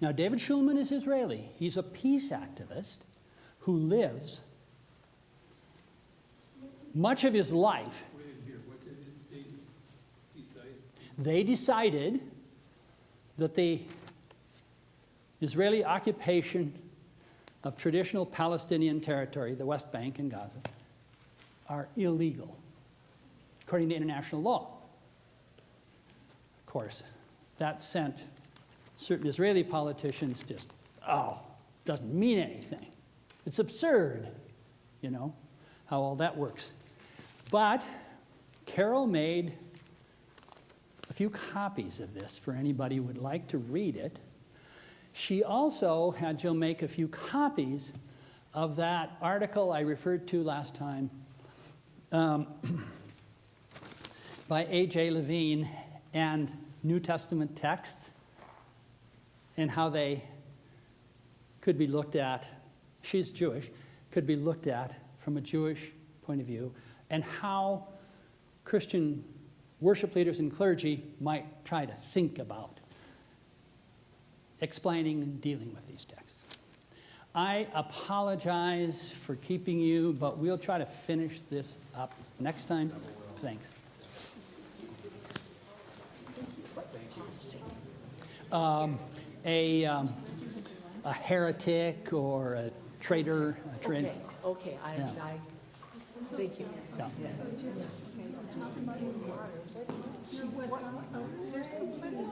[SPEAKER 1] Now, David Schulman is Israeli. He's a peace activist who lives much of his life.
[SPEAKER 6] We didn't hear, what did they decide?
[SPEAKER 1] They decided that the Israeli occupation of traditional Palestinian territory, the West Bank and Gaza, are illegal, according to international law. Of course, that sent certain Israeli politicians just, doesn't mean anything. It's absurd, you know, how all that works. But Carol made a few copies of this for anybody who would like to read it. She also had Jill make a few copies of that article I referred to last time by A.J. Levine and New Testament texts and how they could be looked at, she's Jewish, could be looked at from a Jewish point of view, and how Christian worship leaders and clergy might try to think about explaining and dealing with these texts. I apologize for keeping you, but we'll try to finish this up next time. Thanks. A heretic or a traitor.
[SPEAKER 8] Okay,
[SPEAKER 1] Yeah.
[SPEAKER 8] thank you.
[SPEAKER 1] Yeah.
[SPEAKER 4] There's complicity.